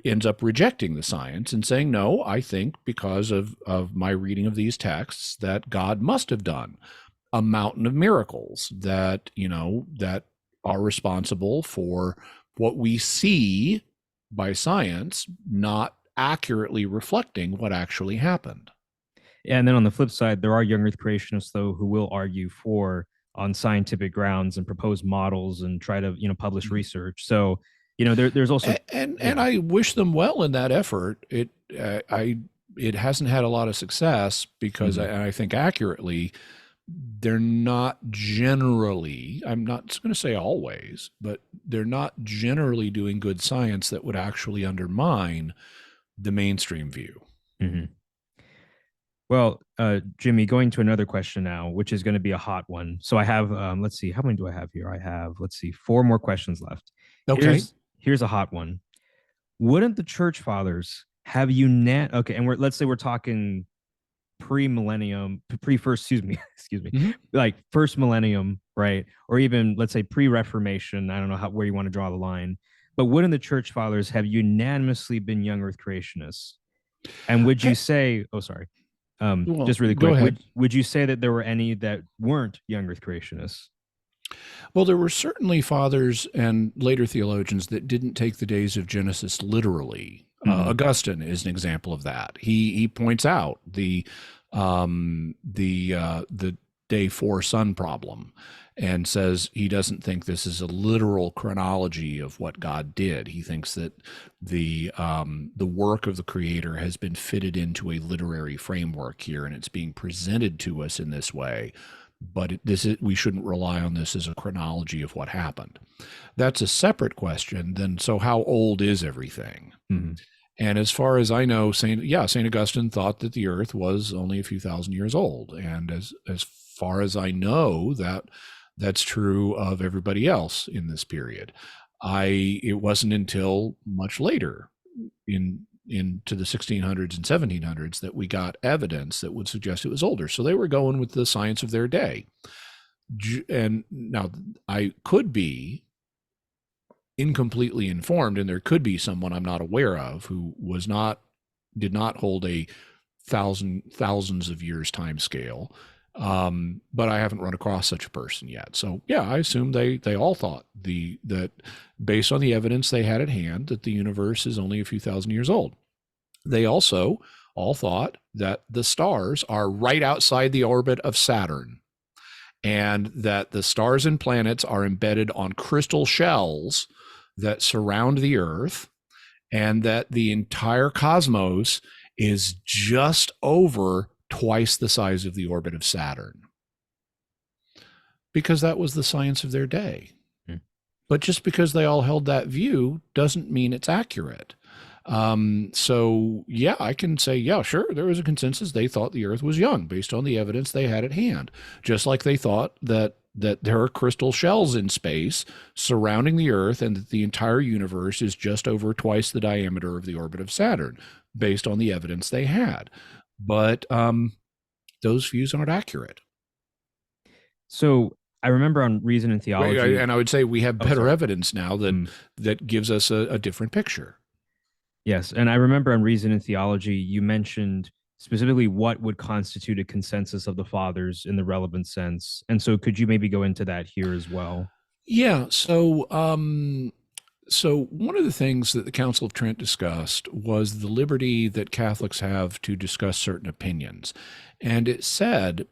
ends up rejecting the science and saying, no, I think because of my reading of these texts that God must have done a mountain of miracles that are responsible for what we see by science not accurately reflecting what actually happened. And then on the flip side, there are young Earth creationists, though, who will argue for on scientific grounds and propose models and try to publish Mhm. research. So there's also And I wish them well in that effort. It hasn't had a lot of success because Mhm. I think accurately they're not generally, I'm not going to say always, but they're not generally doing good science that would actually undermine the mainstream view. Mhm. Well, Jimmy, going to another question now, which is going to be a hot one. So I have, let's see, how many do I have here? I have, let's see, four more questions left. Okay. Here's a hot one. Wouldn't the church fathers have okay, and let's say we're talking pre-millennium, pre-first, excuse me, excuse me, Mhm. like first millennium, right? Or even let's say pre-Reformation. I don't know where you want to draw the line, but wouldn't the church fathers have unanimously been young Earth creationists? And would you say, oh, sorry, Well, just really go quick, ahead. would you say that there were any that weren't young Earth creationists? Well, there were certainly fathers and later theologians that didn't take the days of Genesis literally. Mm-hmm. Augustine is an example of that. He points out the day four sun problem, and says he doesn't think this is a literal chronology of what God did. He thinks that the work of the Creator has been fitted into a literary framework here, and it's being presented to us in this way. But we shouldn't rely on this as a chronology of what happened. That's a separate question than, so how old is everything? Mm-hmm. And as far as I know, Saint Augustine thought that the Earth was only a few thousand years old, and as far as I know, that's true of everybody else in this period. It wasn't until much later, into the 1600s and 1700s, that we got evidence that would suggest it was older. So they were going with the science of their day. And now I could be incompletely informed, and there could be someone I'm not aware of who did not hold a thousands of years time scale. But I haven't run across such a person yet. So yeah, I assume they all thought that based on the evidence they had at hand, that the universe is only a few thousand years old. They also all thought that the stars are right outside the orbit of Saturn, and that the stars and planets are embedded on crystal shells that surround the Earth, and that the entire cosmos is just over twice the size of the orbit of Saturn, because that was the science of their day. But just because they all held that view doesn't mean it's accurate. So yeah, I can say, yeah, sure, there was a consensus. They thought the Earth was young based on the evidence they had at hand, just like they thought that there are crystal shells in space surrounding the Earth, and that the entire universe is just over twice the diameter of the orbit of Saturn, based on the evidence they had. But those views aren't accurate. So I remember on Reason and Theology. And I would say we have Oh, better sorry. evidence now that gives us a different picture. Yes, and I remember on Reason and Theology, you mentioned specifically what would constitute a consensus of the fathers in the relevant sense. And so could you maybe go into that here as well? Yeah. So one of the things that the Council of Trent discussed was the liberty that Catholics have to discuss certain opinions. And it said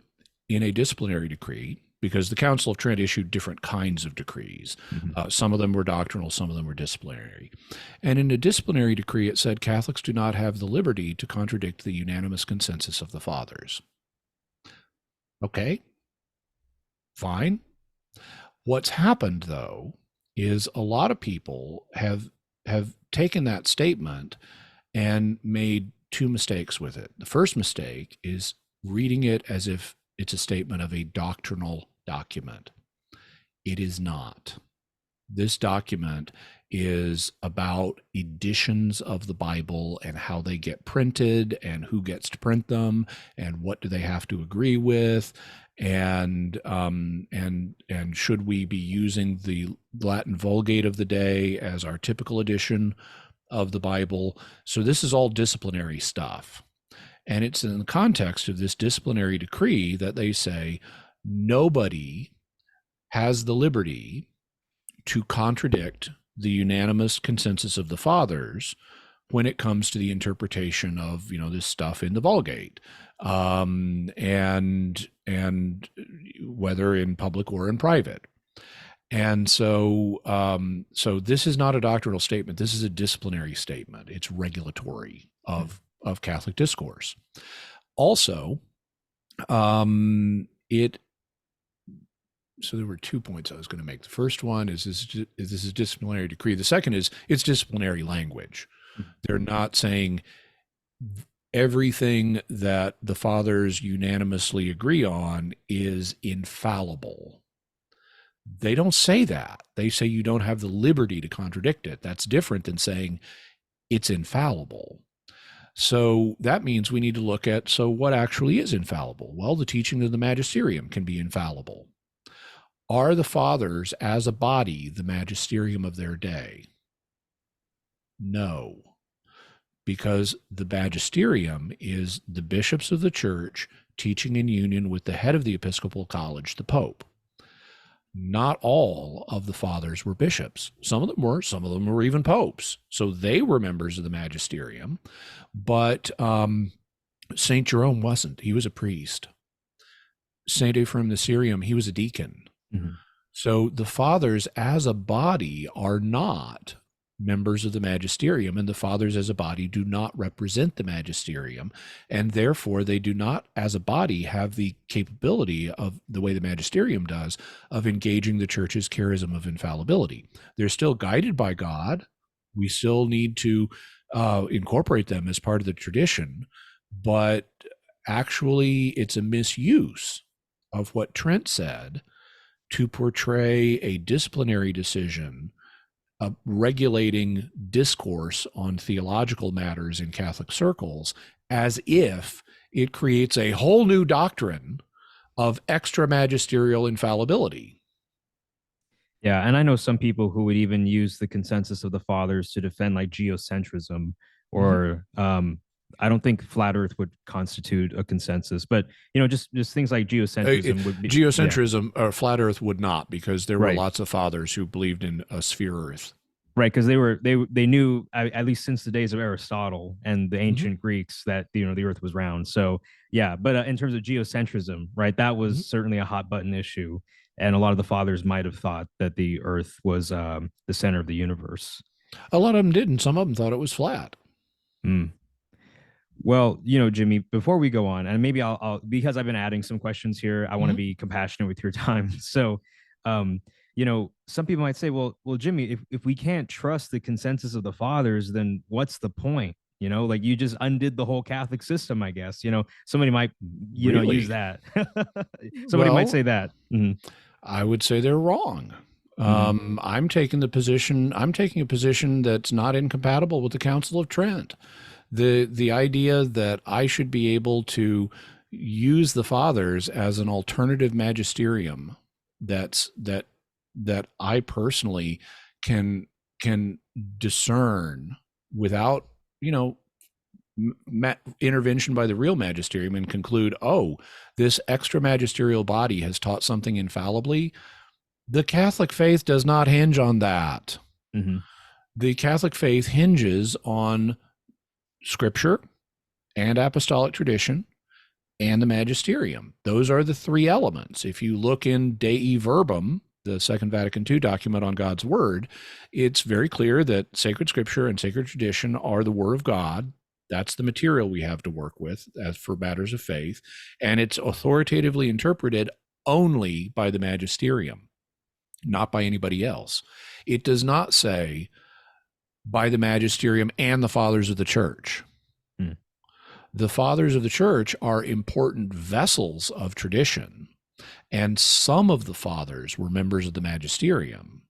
in a disciplinary decree, because the Council of Trent issued different kinds of decrees. Mm-hmm. Some of them were doctrinal, some of them were disciplinary. And in a disciplinary decree, it said Catholics do not have the liberty to contradict the unanimous consensus of the fathers. Okay, fine. What's happened, though, is a lot of people have taken that statement and made two mistakes with it. The first mistake is reading it as if it's a statement of a doctrinal document. It is not. This document is about editions of the Bible and how they get printed and who gets to print them and what do they have to agree with, and should we be using the Latin Vulgate of the day as our typical edition of the Bible. So this is all disciplinary stuff. And it's in the context of this disciplinary decree that they say nobody has the liberty to contradict the unanimous consensus of the fathers when it comes to the interpretation of this stuff in the Vulgate. And and whether in public or in private. And so this is not a doctrinal statement. This is a disciplinary statement. It's regulatory of Catholic discourse. Also, it. So there were 2 points I was going to make. The first one is this is disciplinary decree. The second is it's disciplinary language. They're not saying everything that the fathers unanimously agree on is infallible. They don't say that. They say you don't have the liberty to contradict it. That's different than saying it's infallible. So that means we need to look at, so what actually is infallible? Well, the teaching of the magisterium can be infallible. Are the fathers as a body the magisterium of their day? No, because the magisterium is the bishops of the church teaching in union with the head of the Episcopal College, the Pope. Not all of the fathers were bishops. Some of them were even popes. So they were members of the magisterium, but St. Jerome wasn't. He was a priest. St. Ephraim the Syrian, he was a deacon. Mm-hmm. So the fathers as a body are not members of the magisterium, and the fathers as a body do not represent the magisterium, and therefore they do not as a body have the capability of, the way the magisterium does, of engaging the church's charism of infallibility. They're still guided by God. We still need to incorporate them as part of the tradition, but actually it's a misuse of what Trent said to portray a disciplinary decision regulating discourse on theological matters in Catholic circles as if it creates a whole new doctrine of extra magisterial infallibility. Yeah, and I know some people who would even use the consensus of the fathers to defend like geocentrism, or I don't think flat Earth would constitute a consensus, but just things like geocentrism would be geocentrism, or flat Earth would not, because there were lots of fathers who believed in a sphere Earth. Right, because they knew, at least since the days of Aristotle and the ancient Greeks, that the Earth was round. So yeah, but in terms of geocentrism, right, that was certainly a hot button issue, and a lot of the fathers might have thought that the Earth was the center of the universe. A lot of them didn't. Some of them thought it was flat. Well, Jimmy, before we go on, and maybe I'll because I've been adding some questions here, I want to be compassionate with your time. So, some people might say, well, Jimmy, if we can't trust the consensus of the fathers, then what's the point? Like you just undid the whole Catholic system, I guess. Somebody might, really? Use that. Somebody might say that. I would say they're wrong. I'm taking a position that's not incompatible with the Council of Trent. The idea that I should be able to use the fathers as an alternative magisterium that I personally can discern without intervention by the real magisterium and conclude, oh, this extra magisterial body has taught something infallibly. The Catholic faith does not hinge on that. The Catholic faith hinges on Scripture and apostolic tradition and the magisterium. Those are the three elements. If you look in Dei Verbum, the Second Vatican II document on God's Word, it's very clear that sacred Scripture and sacred tradition are the Word of God. That's the material we have to work with as for matters of faith, and it's authoritatively interpreted only by the magisterium, not by anybody else. It does not say by the magisterium and the fathers of the church. The fathers of the church are important vessels of tradition, and some of the fathers were members of the magisterium,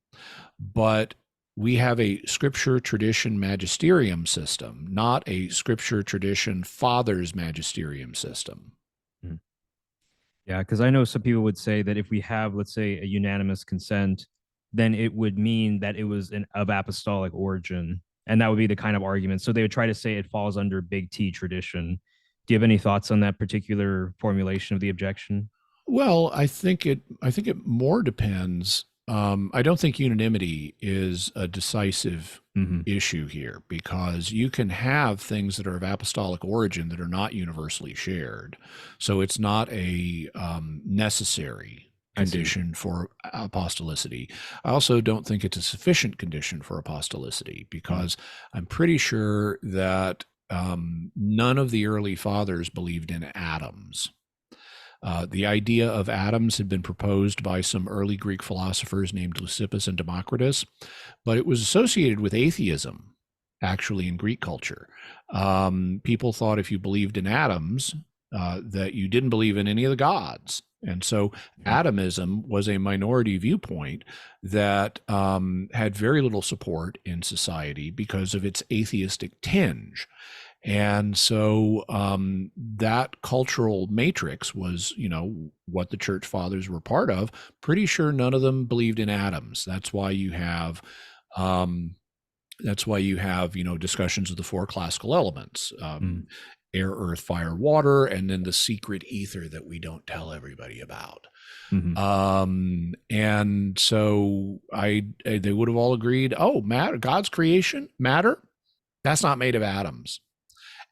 but we have a scripture tradition magisterium system, not a scripture tradition fathers magisterium system. Yeah, because I know some people would say that if we have, let's say, a unanimous consent, then it would mean that it was of apostolic origin. And that would be the kind of argument. So they would try to say it falls under big T tradition. Do you have any thoughts on that particular formulation of the objection? Well, I think it more depends I don't think unanimity is a decisive Mm-hmm. issue here, because you can have things that are of apostolic origin that are not universally shared. So it's not a necessary I see. condition for apostolicity. I also don't think it's a sufficient condition for apostolicity, because I'm pretty sure that none of the early fathers believed in atoms. The idea of atoms had been proposed by some early Greek philosophers named Leucippus and Democritus, but it was associated with atheism, actually, in Greek culture. People thought if you believed in atoms, that you didn't believe in any of the gods. And so atomism was a minority viewpoint that had very little support in society because of its atheistic tinge. And so that cultural matrix was, what the church fathers were part of. Pretty sure none of them believed in atoms. That's why you have, discussions of the four classical elements: air, earth, fire, water, and then the secret ether that we don't tell everybody about. And so they would have all agreed, oh, matter, God's creation, matter, that's not made of atoms.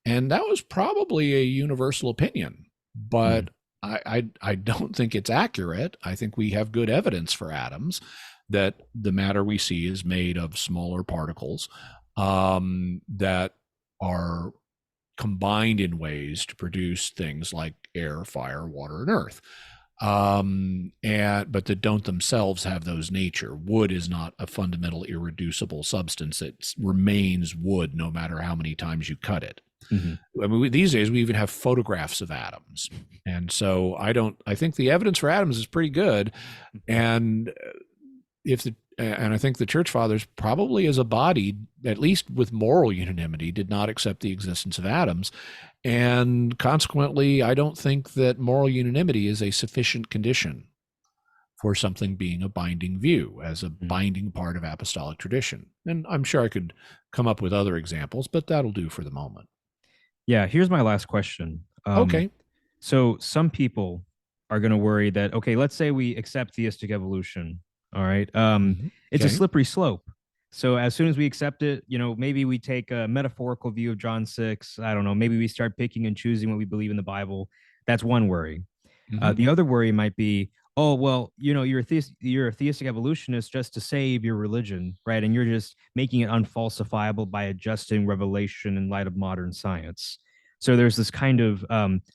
And that was probably a universal opinion, but I don't think it's accurate. I think we have good evidence for atoms, that the matter we see is made of smaller particles that are combined in ways to produce things like air, fire, water, and earth. But that don't themselves have those nature. Wood is not a fundamental irreducible substance. It remains wood no matter how many times you cut it. I mean, these days we even have photographs of atoms, and so I think the evidence for atoms is pretty good, and I think the church fathers, probably as a body, at least with moral unanimity, did not accept the existence of atoms, and consequently, I don't think that moral unanimity is a sufficient condition for something being a binding view, as a binding part of apostolic tradition. And I'm sure I could come up with other examples, but that'll do for the moment. Yeah, here's my last question. Okay. So some people are going to worry that, okay, let's say we accept theistic evolution. All right. It's a slippery slope. So as soon as we accept it, maybe we take a metaphorical view of John 6. I don't know. Maybe we start picking and choosing what we believe in the Bible. That's one worry. The other worry might be, oh, well, you're a theistic evolutionist just to save your religion, right? And you're just making it unfalsifiable by adjusting revelation in light of modern science. So there's this kind of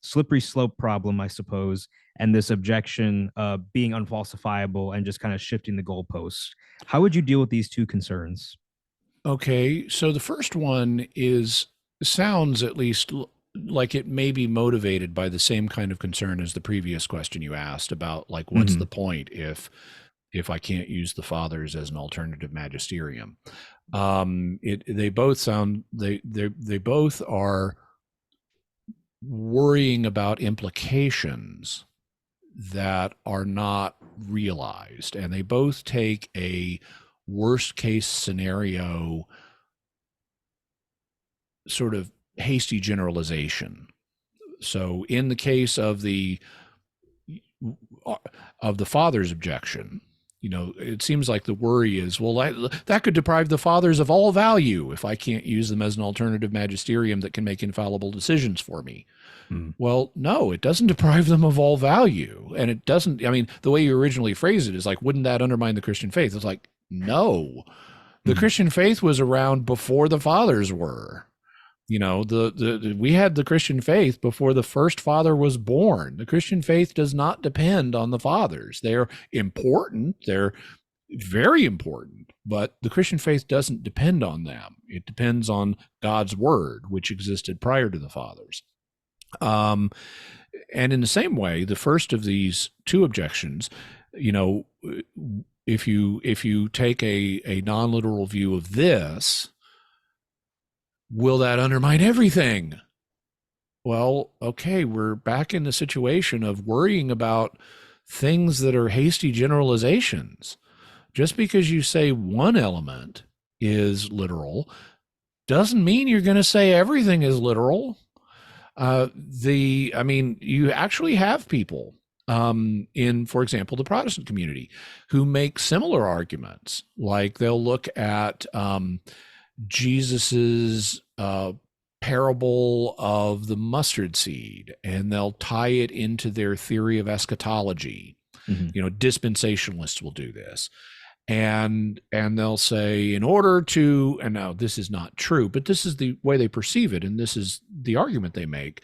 slippery slope problem, I suppose, and this objection being unfalsifiable and just kind of shifting the goalposts. How would you deal with these two concerns? Okay, so the first one sounds at least like it may be motivated by the same kind of concern as the previous question you asked about, like, what's the point if I can't use the fathers as an alternative magisterium? They both are worrying about implications that are not realized, and they both take a worst case scenario sort of hasty generalization. So in the case of the father's objection, it seems like the worry is, well, that could deprive the fathers of all value if I can't use them as an alternative magisterium that can make infallible decisions for me. Well, no, it doesn't deprive them of all value. And it doesn't, I mean, the way you originally phrased it is like, wouldn't that undermine the Christian faith? It's like, no, the Christian faith was around before the fathers were. We had the Christian faith before the first father was born. The Christian faith does not depend on the fathers. They're important. They're very important, but the Christian faith doesn't depend on them. It depends on God's word, which existed prior to the fathers. And in the same way, the first of these two objections, if you take a non-literal view of this, will that undermine everything? Well, okay, we're back in the situation of worrying about things that are hasty generalizations. Just because you say one element is literal doesn't mean you're going to say everything is literal. You actually have people in, for example, the Protestant community, who make similar arguments. Like they'll look at Jesus's parable of the mustard seed, and they'll tie it into their theory of eschatology. Dispensationalists will do this, and they'll say, in order to, and now this is not true, but this is the way they perceive it, and this is the argument they make.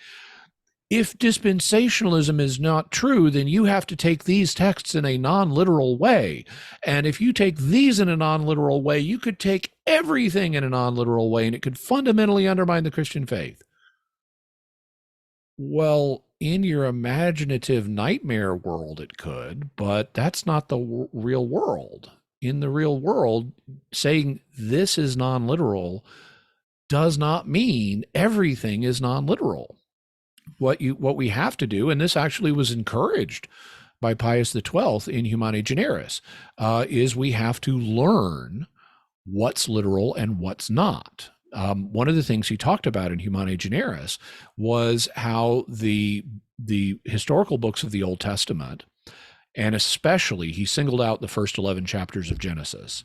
If dispensationalism is not true, then you have to take these texts in a non-literal way. And if you take these in a non-literal way, you could take everything in a non-literal way, and it could fundamentally undermine the Christian faith. Well, in your imaginative nightmare world, it could, but that's not the real world. In the real world, saying this is non-literal does not mean everything is non-literal. What we have to do, and this actually was encouraged by Pius XII in Humani Generis, is we have to learn what's literal and what's not. One of the things he talked about in Humani Generis was how the historical books of the Old Testament, and especially he singled out the first 11 chapters of Genesis,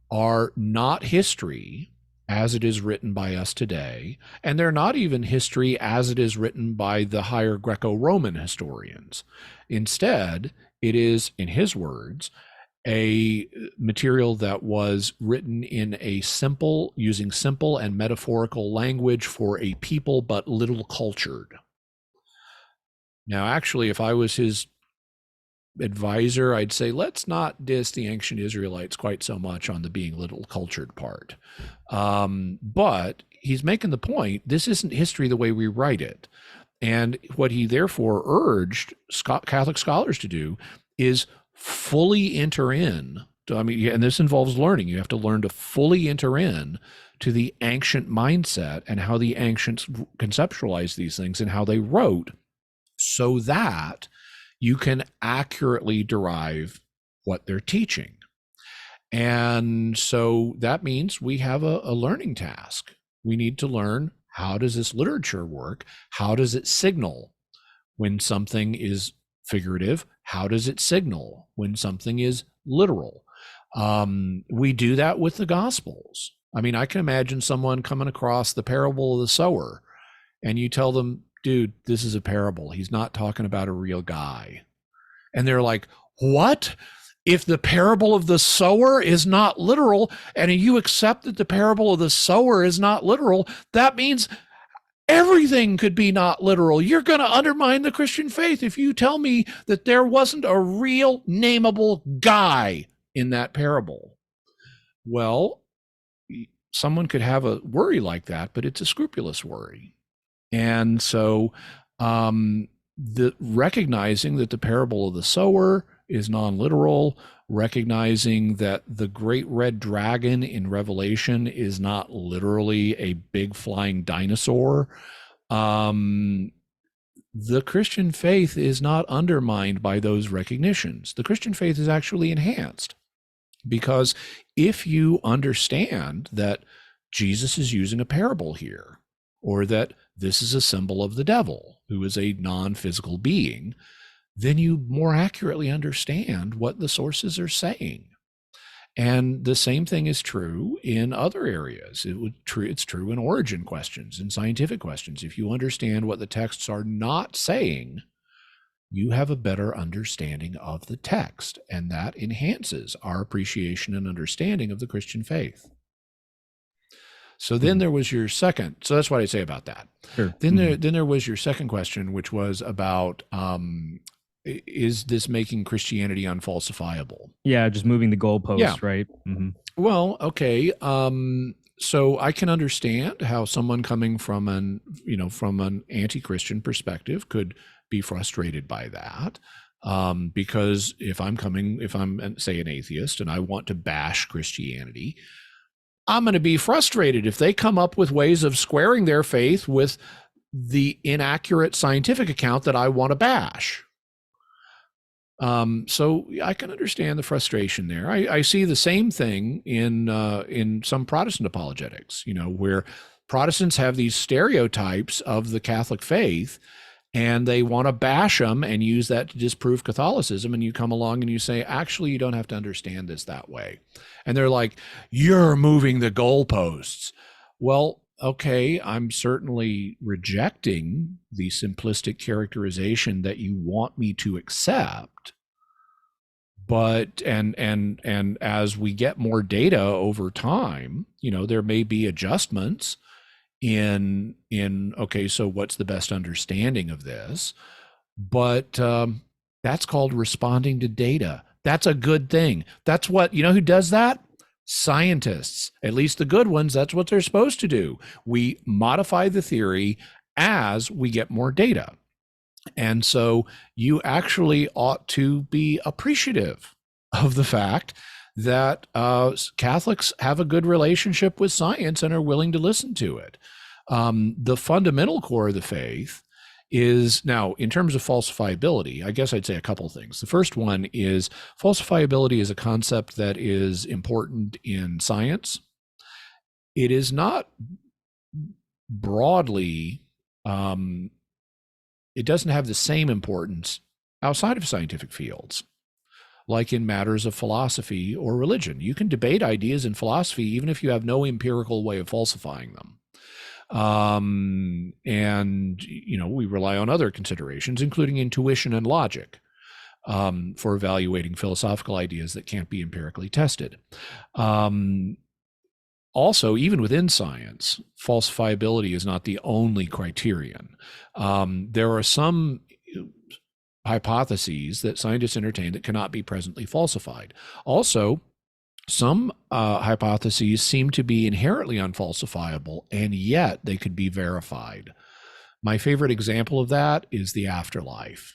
are not history as it is written by us today, and they're not even history as it is written by the higher Greco-Roman historians. Instead, it is, in his words, a material that was written in using simple and metaphorical language for a people but little cultured. Now, actually, if I was his advisor, I'd say, let's not diss the ancient Israelites quite so much on the being little cultured part. But he's making the point, this isn't history the way we write it. And what he therefore urged Catholic scholars to do is fully enter in. And this involves learning. You have to learn to fully enter in to the ancient mindset and how the ancients conceptualized these things and how they wrote, so that you can accurately derive what they're teaching. And so that means we have a learning task. We need to learn, how does this literature work? How does it signal when something is figurative? How does it signal when something is literal? We do that with the Gospels. I mean, I can imagine someone coming across the parable of the sower, and you tell them, dude, this is a parable. He's not talking about a real guy. And they're like, what? If the parable of the sower is not literal, and you accept that the parable of the sower is not literal, that means everything could be not literal. You're going to undermine the Christian faith if you tell me that there wasn't a real nameable guy in that parable. Well, someone could have a worry like that, but it's a scrupulous worry. And so the recognizing that the parable of the sower is non-literal, recognizing that the great red dragon in Revelation is not literally a big flying dinosaur, the Christian faith is not undermined by those recognitions. The Christian faith is actually enhanced, because if you understand that Jesus is using a parable here, or that this is a symbol of the devil, who is a non-physical being, then you more accurately understand what the sources are saying. And the same thing is true in other areas. It's true in origin questions, in scientific questions. If you understand what the texts are not saying, you have a better understanding of the text, and that enhances our appreciation and understanding of the Christian faith. So then there was your second. So that's what I say about that. Sure. Then there was your second question, which was about, is this making Christianity unfalsifiable? Yeah, just moving the goalposts, right? Mm-hmm. Well, okay. So I can understand how someone coming from an anti-Christian perspective could be frustrated by that. Because if I'm say an atheist and I want to bash Christianity, I'm going to be frustrated if they come up with ways of squaring their faith with the inaccurate scientific account that I want to bash. So I can understand the frustration there. I see the same thing in some Protestant apologetics, where Protestants have these stereotypes of the Catholic faith, and they want to bash them and use that to disprove Catholicism. And you come along and you say, actually, you don't have to understand this that way. And they're like, you're moving the goalposts. Well, okay, I'm certainly rejecting the simplistic characterization that you want me to accept. But and as we get more data over time, there may be adjustments in okay, so what's the best understanding of this? But that's called responding to data. That's a good thing. That's what, who does that? Scientists, at least the good ones. That's what they're supposed to do. We modify the theory as we get more data. And so you actually ought to be appreciative of the fact that Catholics have a good relationship with science and are willing to listen to it. The fundamental core of the faith is, now, in terms of falsifiability, I guess I'd say a couple things. The first one is falsifiability is a concept that is important in science. It is not broadly, it doesn't have the same importance outside of scientific fields, like in matters of philosophy or religion. You can debate ideas in philosophy even if you have no empirical way of falsifying them. And we rely on other considerations, including intuition and logic, for evaluating philosophical ideas that can't be empirically tested. Also, even within science, falsifiability is not the only criterion. There are some hypotheses that scientists entertain that cannot be presently falsified. Also, some hypotheses seem to be inherently unfalsifiable, and yet they could be verified. My favorite example of that is the afterlife.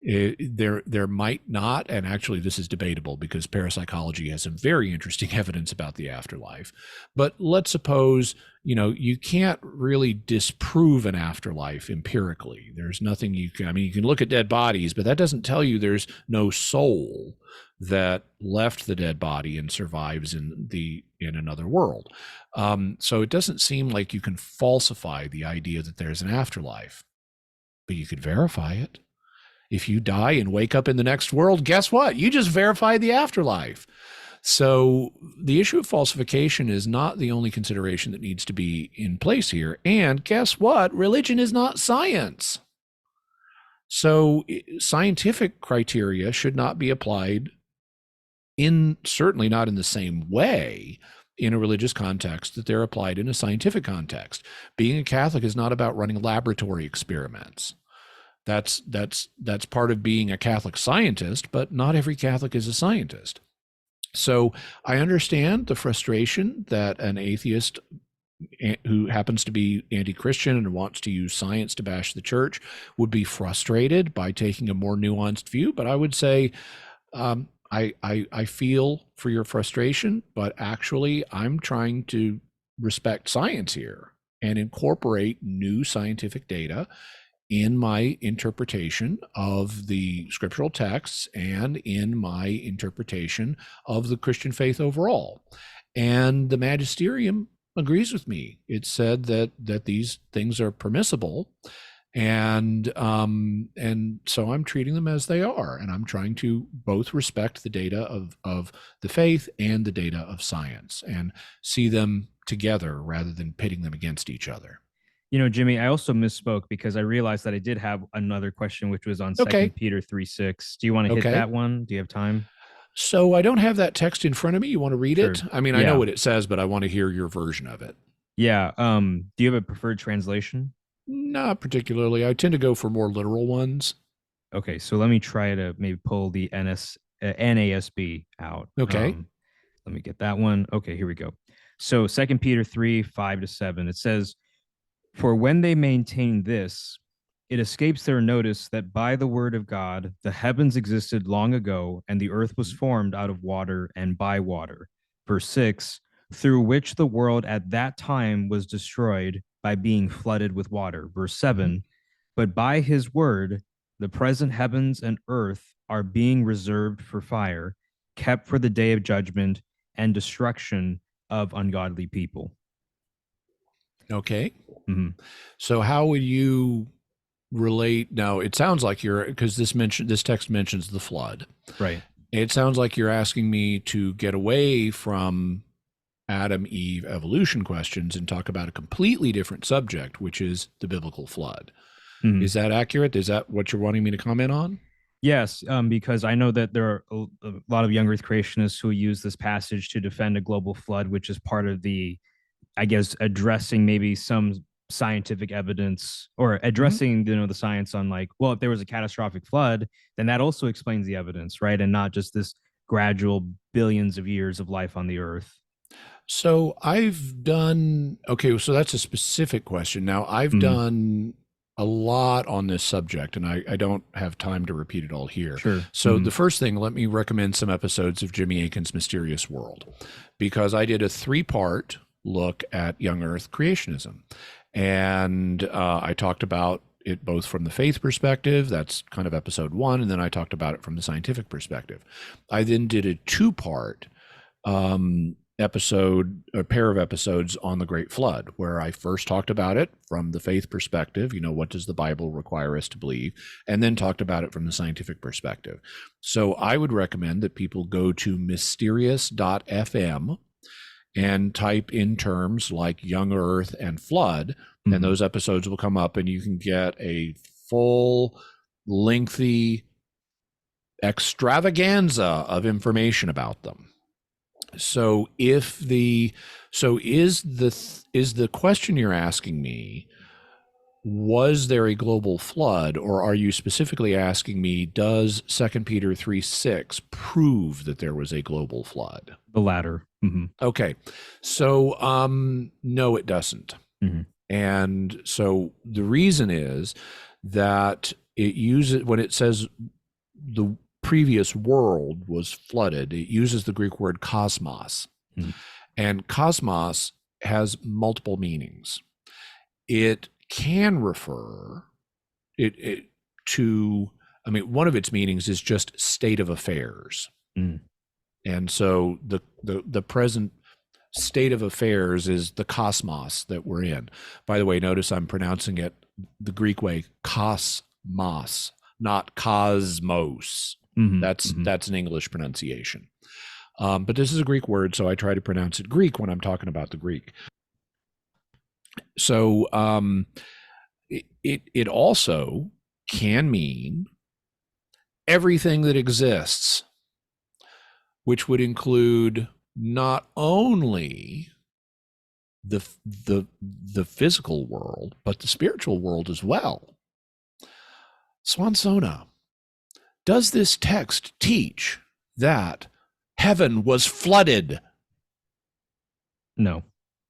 There might not, and actually this is debatable because parapsychology has some very interesting evidence about the afterlife. But let's suppose, you can't really disprove an afterlife empirically. There's nothing you can look at dead bodies, but that doesn't tell you there's no soul that left the dead body and survives in another world. So it doesn't seem like you can falsify the idea that there's an afterlife, but you could verify it. If you die and wake up in the next world, guess what? You just verified the afterlife. So the issue of falsification is not the only consideration that needs to be in place here. And guess what? Religion is not science. So scientific criteria should not be applied certainly not in the same way in a religious context that they're applied in a scientific context. Being a Catholic is not about running laboratory experiments. That's part of being a Catholic scientist, but not every Catholic is a scientist. So I understand the frustration that an atheist who happens to be anti-Christian and wants to use science to bash the church would be frustrated by taking a more nuanced view. But I would say, I feel for your frustration, but actually I'm trying to respect science here and incorporate new scientific data in my interpretation of the scriptural texts and in my interpretation of the Christian faith overall. And the magisterium agrees with me. It said that these things are permissible, and so I'm treating them as they are, and I'm trying to both respect the data of the faith and the data of science and see them together rather than pitting them against each other. Jimmy, I also misspoke because I realized that I did have another question, which was on Okay. 2 Peter 3:6. Do you want to hit that one? Do you have time? So I don't have that text in front of me. You want to read it? Sure. I mean, I know what it says, but I want to hear your version of it. Yeah. Do you have a preferred translation? Not particularly. I tend to go for more literal ones. Okay, so let me try to maybe pull the NASB out. Okay. Let me get that one. Okay, here we go. So 2 Peter 3:5-7, it says, "For when they maintain this, it escapes their notice that by the word of God the heavens existed long ago, and the earth was formed out of water and by water." Verse 6, "Through which the world at that time was destroyed by being flooded with water." Verse 7, "But by his word the present heavens and earth are being reserved for fire, kept for the day of judgment and destruction of ungodly people." Okay. Mm-hmm. So how would you relate now. It sounds like you're, because this text mentions the flood. Right. It sounds like you're asking me to get away from Adam, Eve, evolution questions and talk about a completely different subject, which is the biblical flood. Mhm. Is that accurate? Is that what you're wanting me to comment on? Yes, because I know that there are a lot of young Earth creationists who use this passage to defend a global flood, which is part of the, I guess, addressing maybe some scientific evidence or Mm-hmm. addressing, the science on like, well, if there was a catastrophic flood, then that also explains the evidence, right? And not just this gradual billions of years of life on the Earth. So I've done, okay, so that's a specific question. Now, I've Mhm. done a lot on this subject, and I don't have time to repeat it all here. Sure. So, the Mhm. first thing, let me recommend some episodes of Jimmy Akin's Mysterious World, because I did a 3-part look at young Earth creationism. And I talked about it both from the faith perspective, that's kind of episode 1, and then I talked about it from the scientific perspective. I then did a 2-part episode, a pair of episodes on the Great Flood, where I first talked about it from the faith perspective, what does the Bible require us to believe, and then talked about it from the scientific perspective. So I would recommend that people go to mysterious.fm and type in terms like young Earth and flood, and Mhm. those episodes will come up, and you can get a full, lengthy extravaganza of information about them. So is the question you're asking me, was there a global flood, or are you specifically asking me, does 2 Peter 3:6 prove that there was a global flood? The latter. Mhm. Okay. So no, it doesn't. Mhm. And so the reason is that it uses, when it says the previous world was flooded, it uses the Greek word cosmos. Mhm. And cosmos has multiple meanings. It can refer it to, I mean, one of its meanings is just state of affairs. Mhm. And so the present state of affairs is the cosmos that we're in. By the way, notice I'm pronouncing it the Greek way, cosmos, not cosmos. Mhm. That's Mhm. that's an English pronunciation. But this is a Greek word, so I try to pronounce it Greek when I'm talking about the Greek. So it also can mean everything that exists, which would include not only the physical world, but the spiritual world as well. Suan Sonna, does this text teach that heaven was flooded? No.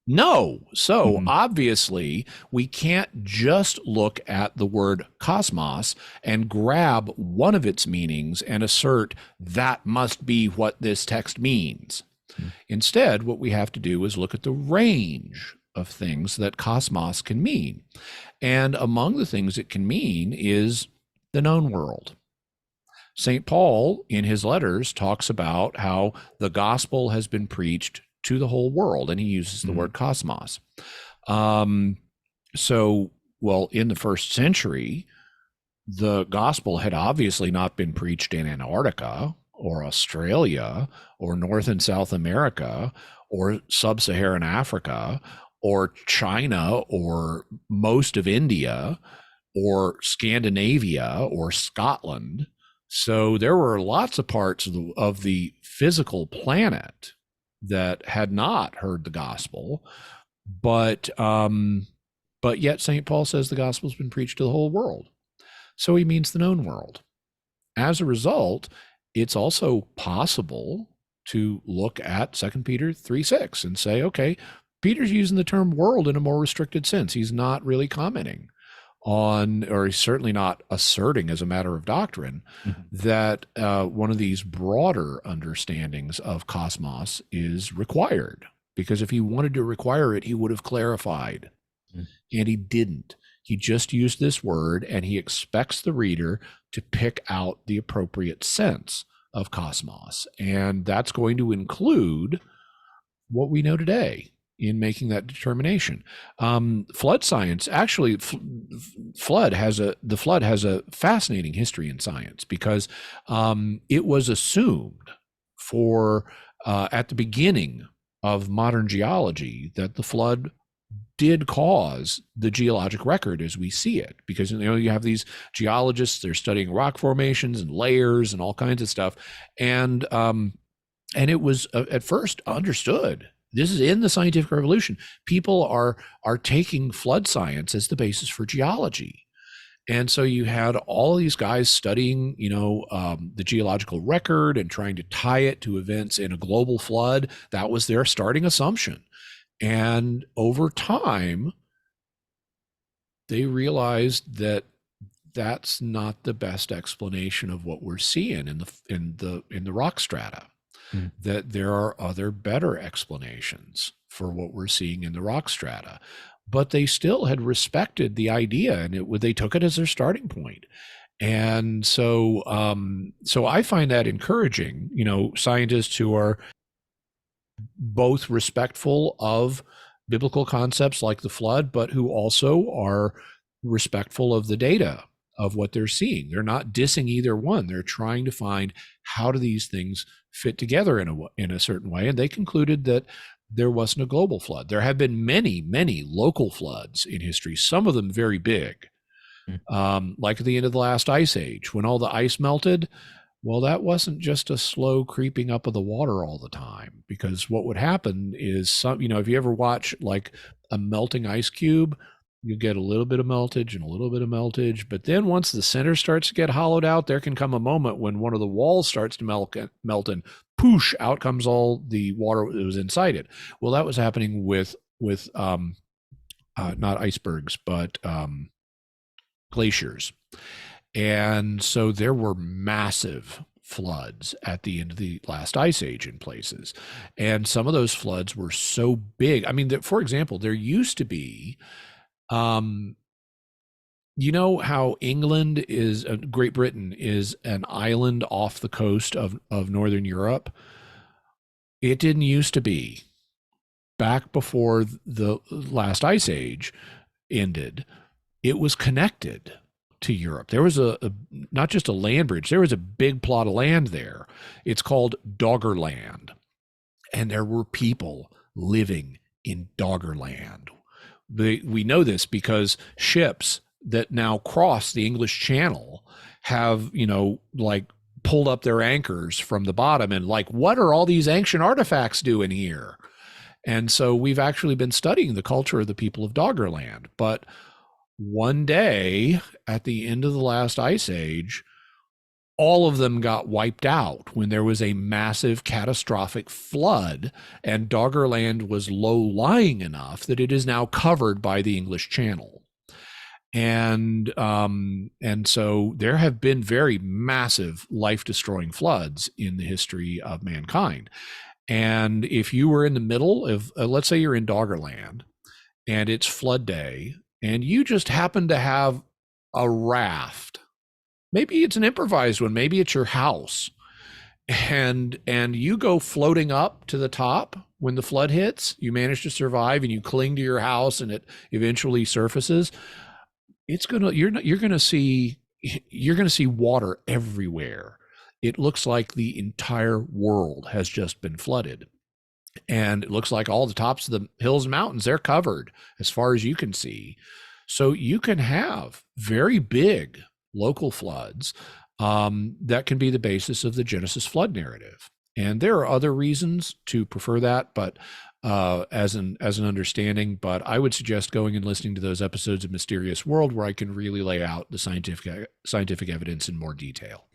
No. So Mhm. obviously, we can't just look at the word cosmos and grab one of its meanings and assert that must be what this text means. Mhm. Instead, what we have to do is look at the range of things that cosmos can mean. And among the things it can mean is the known world. St. Paul, in his letters, talks about how the gospel has been preached to the whole world, and he uses the Mhm. word cosmos. Um, well, in the first century, the gospel had obviously not been preached in Antarctica or Australia or North and South America or sub-Saharan Africa or China or most of India or Scandinavia or Scotland. So there were lots of parts of the physical planet that had not heard the gospel, but yet St. Paul says the gospel's been preached to the whole world. So he means the known world. As a result, it's also possible to look at 2 Peter 3:6 and say, okay, Peter's using the term world in a more restricted sense. He's not really commenting on, or he's certainly not asserting as a matter of doctrine, Mhm. that one of these broader understandings of cosmos is required. Because if he wanted to require it, he would have clarified. Mhm. And he didn't. He just used this word, and he expects the reader to pick out the appropriate sense of cosmos. And that's going to include what we know today. in making that determination. Flood science actually, the flood has a fascinating history in science because it was assumed for at the beginning of modern geology that the flood did cause the geologic record as we see it, because you have these geologists, they're studying rock formations and layers and all kinds of stuff, and it was at first understood. This is in the scientific revolution. People are taking flood science as the basis for geology. And so you had all these guys studying, the geological record and trying to tie it to events in a global flood. That was their starting assumption. And over time, they realized that that's not the best explanation of what we're seeing in the rock strata. Mm. That there are other better explanations for what we're seeing in the rock strata. But they still had respected the idea, and they took it as their starting point. And so I find that encouraging. Scientists who are both respectful of biblical concepts like the flood, but who also are respectful of the data of what they're seeing. They're not dissing either one. They're trying to find how do these things fit together in a certain way. And they concluded that there wasn't a global flood. There have been many, many local floods in history, some of them very big, like at the end of the last ice age, when all the ice melted. Well, that wasn't just a slow creeping up of the water all the time, because what would happen is if you ever watch like a melting ice cube, you get a little bit of meltage and a little bit of meltage. But then once the center starts to get hollowed out, there can come a moment when one of the walls starts to melt and poosh, out comes all the water that was inside it. Well, that was happening with not icebergs, but glaciers. And so there were massive floods at the end of the last ice age in places. And some of those floods were so big. I mean, for example, there used to be, how England Great Britain is an island off the coast of Northern Europe? It didn't used to be. Back before the last ice age ended, it was connected to Europe. There was not just a land bridge, there was a big plot of land there. It's called Doggerland. And there were people living in Doggerland. We know this because ships that now cross the English Channel have, pulled up their anchors from the bottom and what are all these ancient artifacts doing here? And so we've actually been studying the culture of the people of Doggerland. But one day at the end of the last ice age, all of them got wiped out when there was a massive catastrophic flood, and Doggerland was low-lying enough that it is now covered by the English Channel. And so there have been very massive life-destroying floods in the history of mankind. And if you were in the middle of, let's say you're in Doggerland and it's flood day, and you just happen to have a raft, maybe it's an improvised one, maybe it's your house, and you go floating up to the top when the flood hits, you manage to survive and you cling to your house and it eventually surfaces. You're gonna see water everywhere. It looks like the entire world has just been flooded. And it looks like all the tops of the hills and mountains, they're covered as far as you can see. So you can have very big local floods that can be the basis of the Genesis flood narrative. And there are other reasons to prefer that, but as an understanding. But I would suggest going and listening to those episodes of Mysterious World where I can really lay out the scientific evidence in more detail.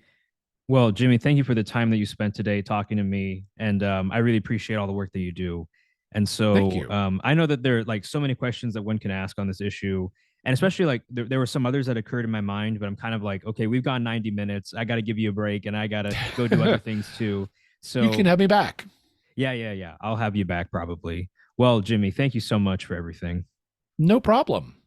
Well, Jimmy, thank you for the time that you spent today talking to me, and I really appreciate all the work that you do. And so I know that there are so many questions that one can ask on this issue, and especially there were some others that occurred in my mind, but I'm kind of okay, we've gone 90 minutes. I got to give you a break, and I got to go do other things too. So you can have me back. Yeah. I'll have you back probably. Well, Jimmy, thank you so much for everything. No problem.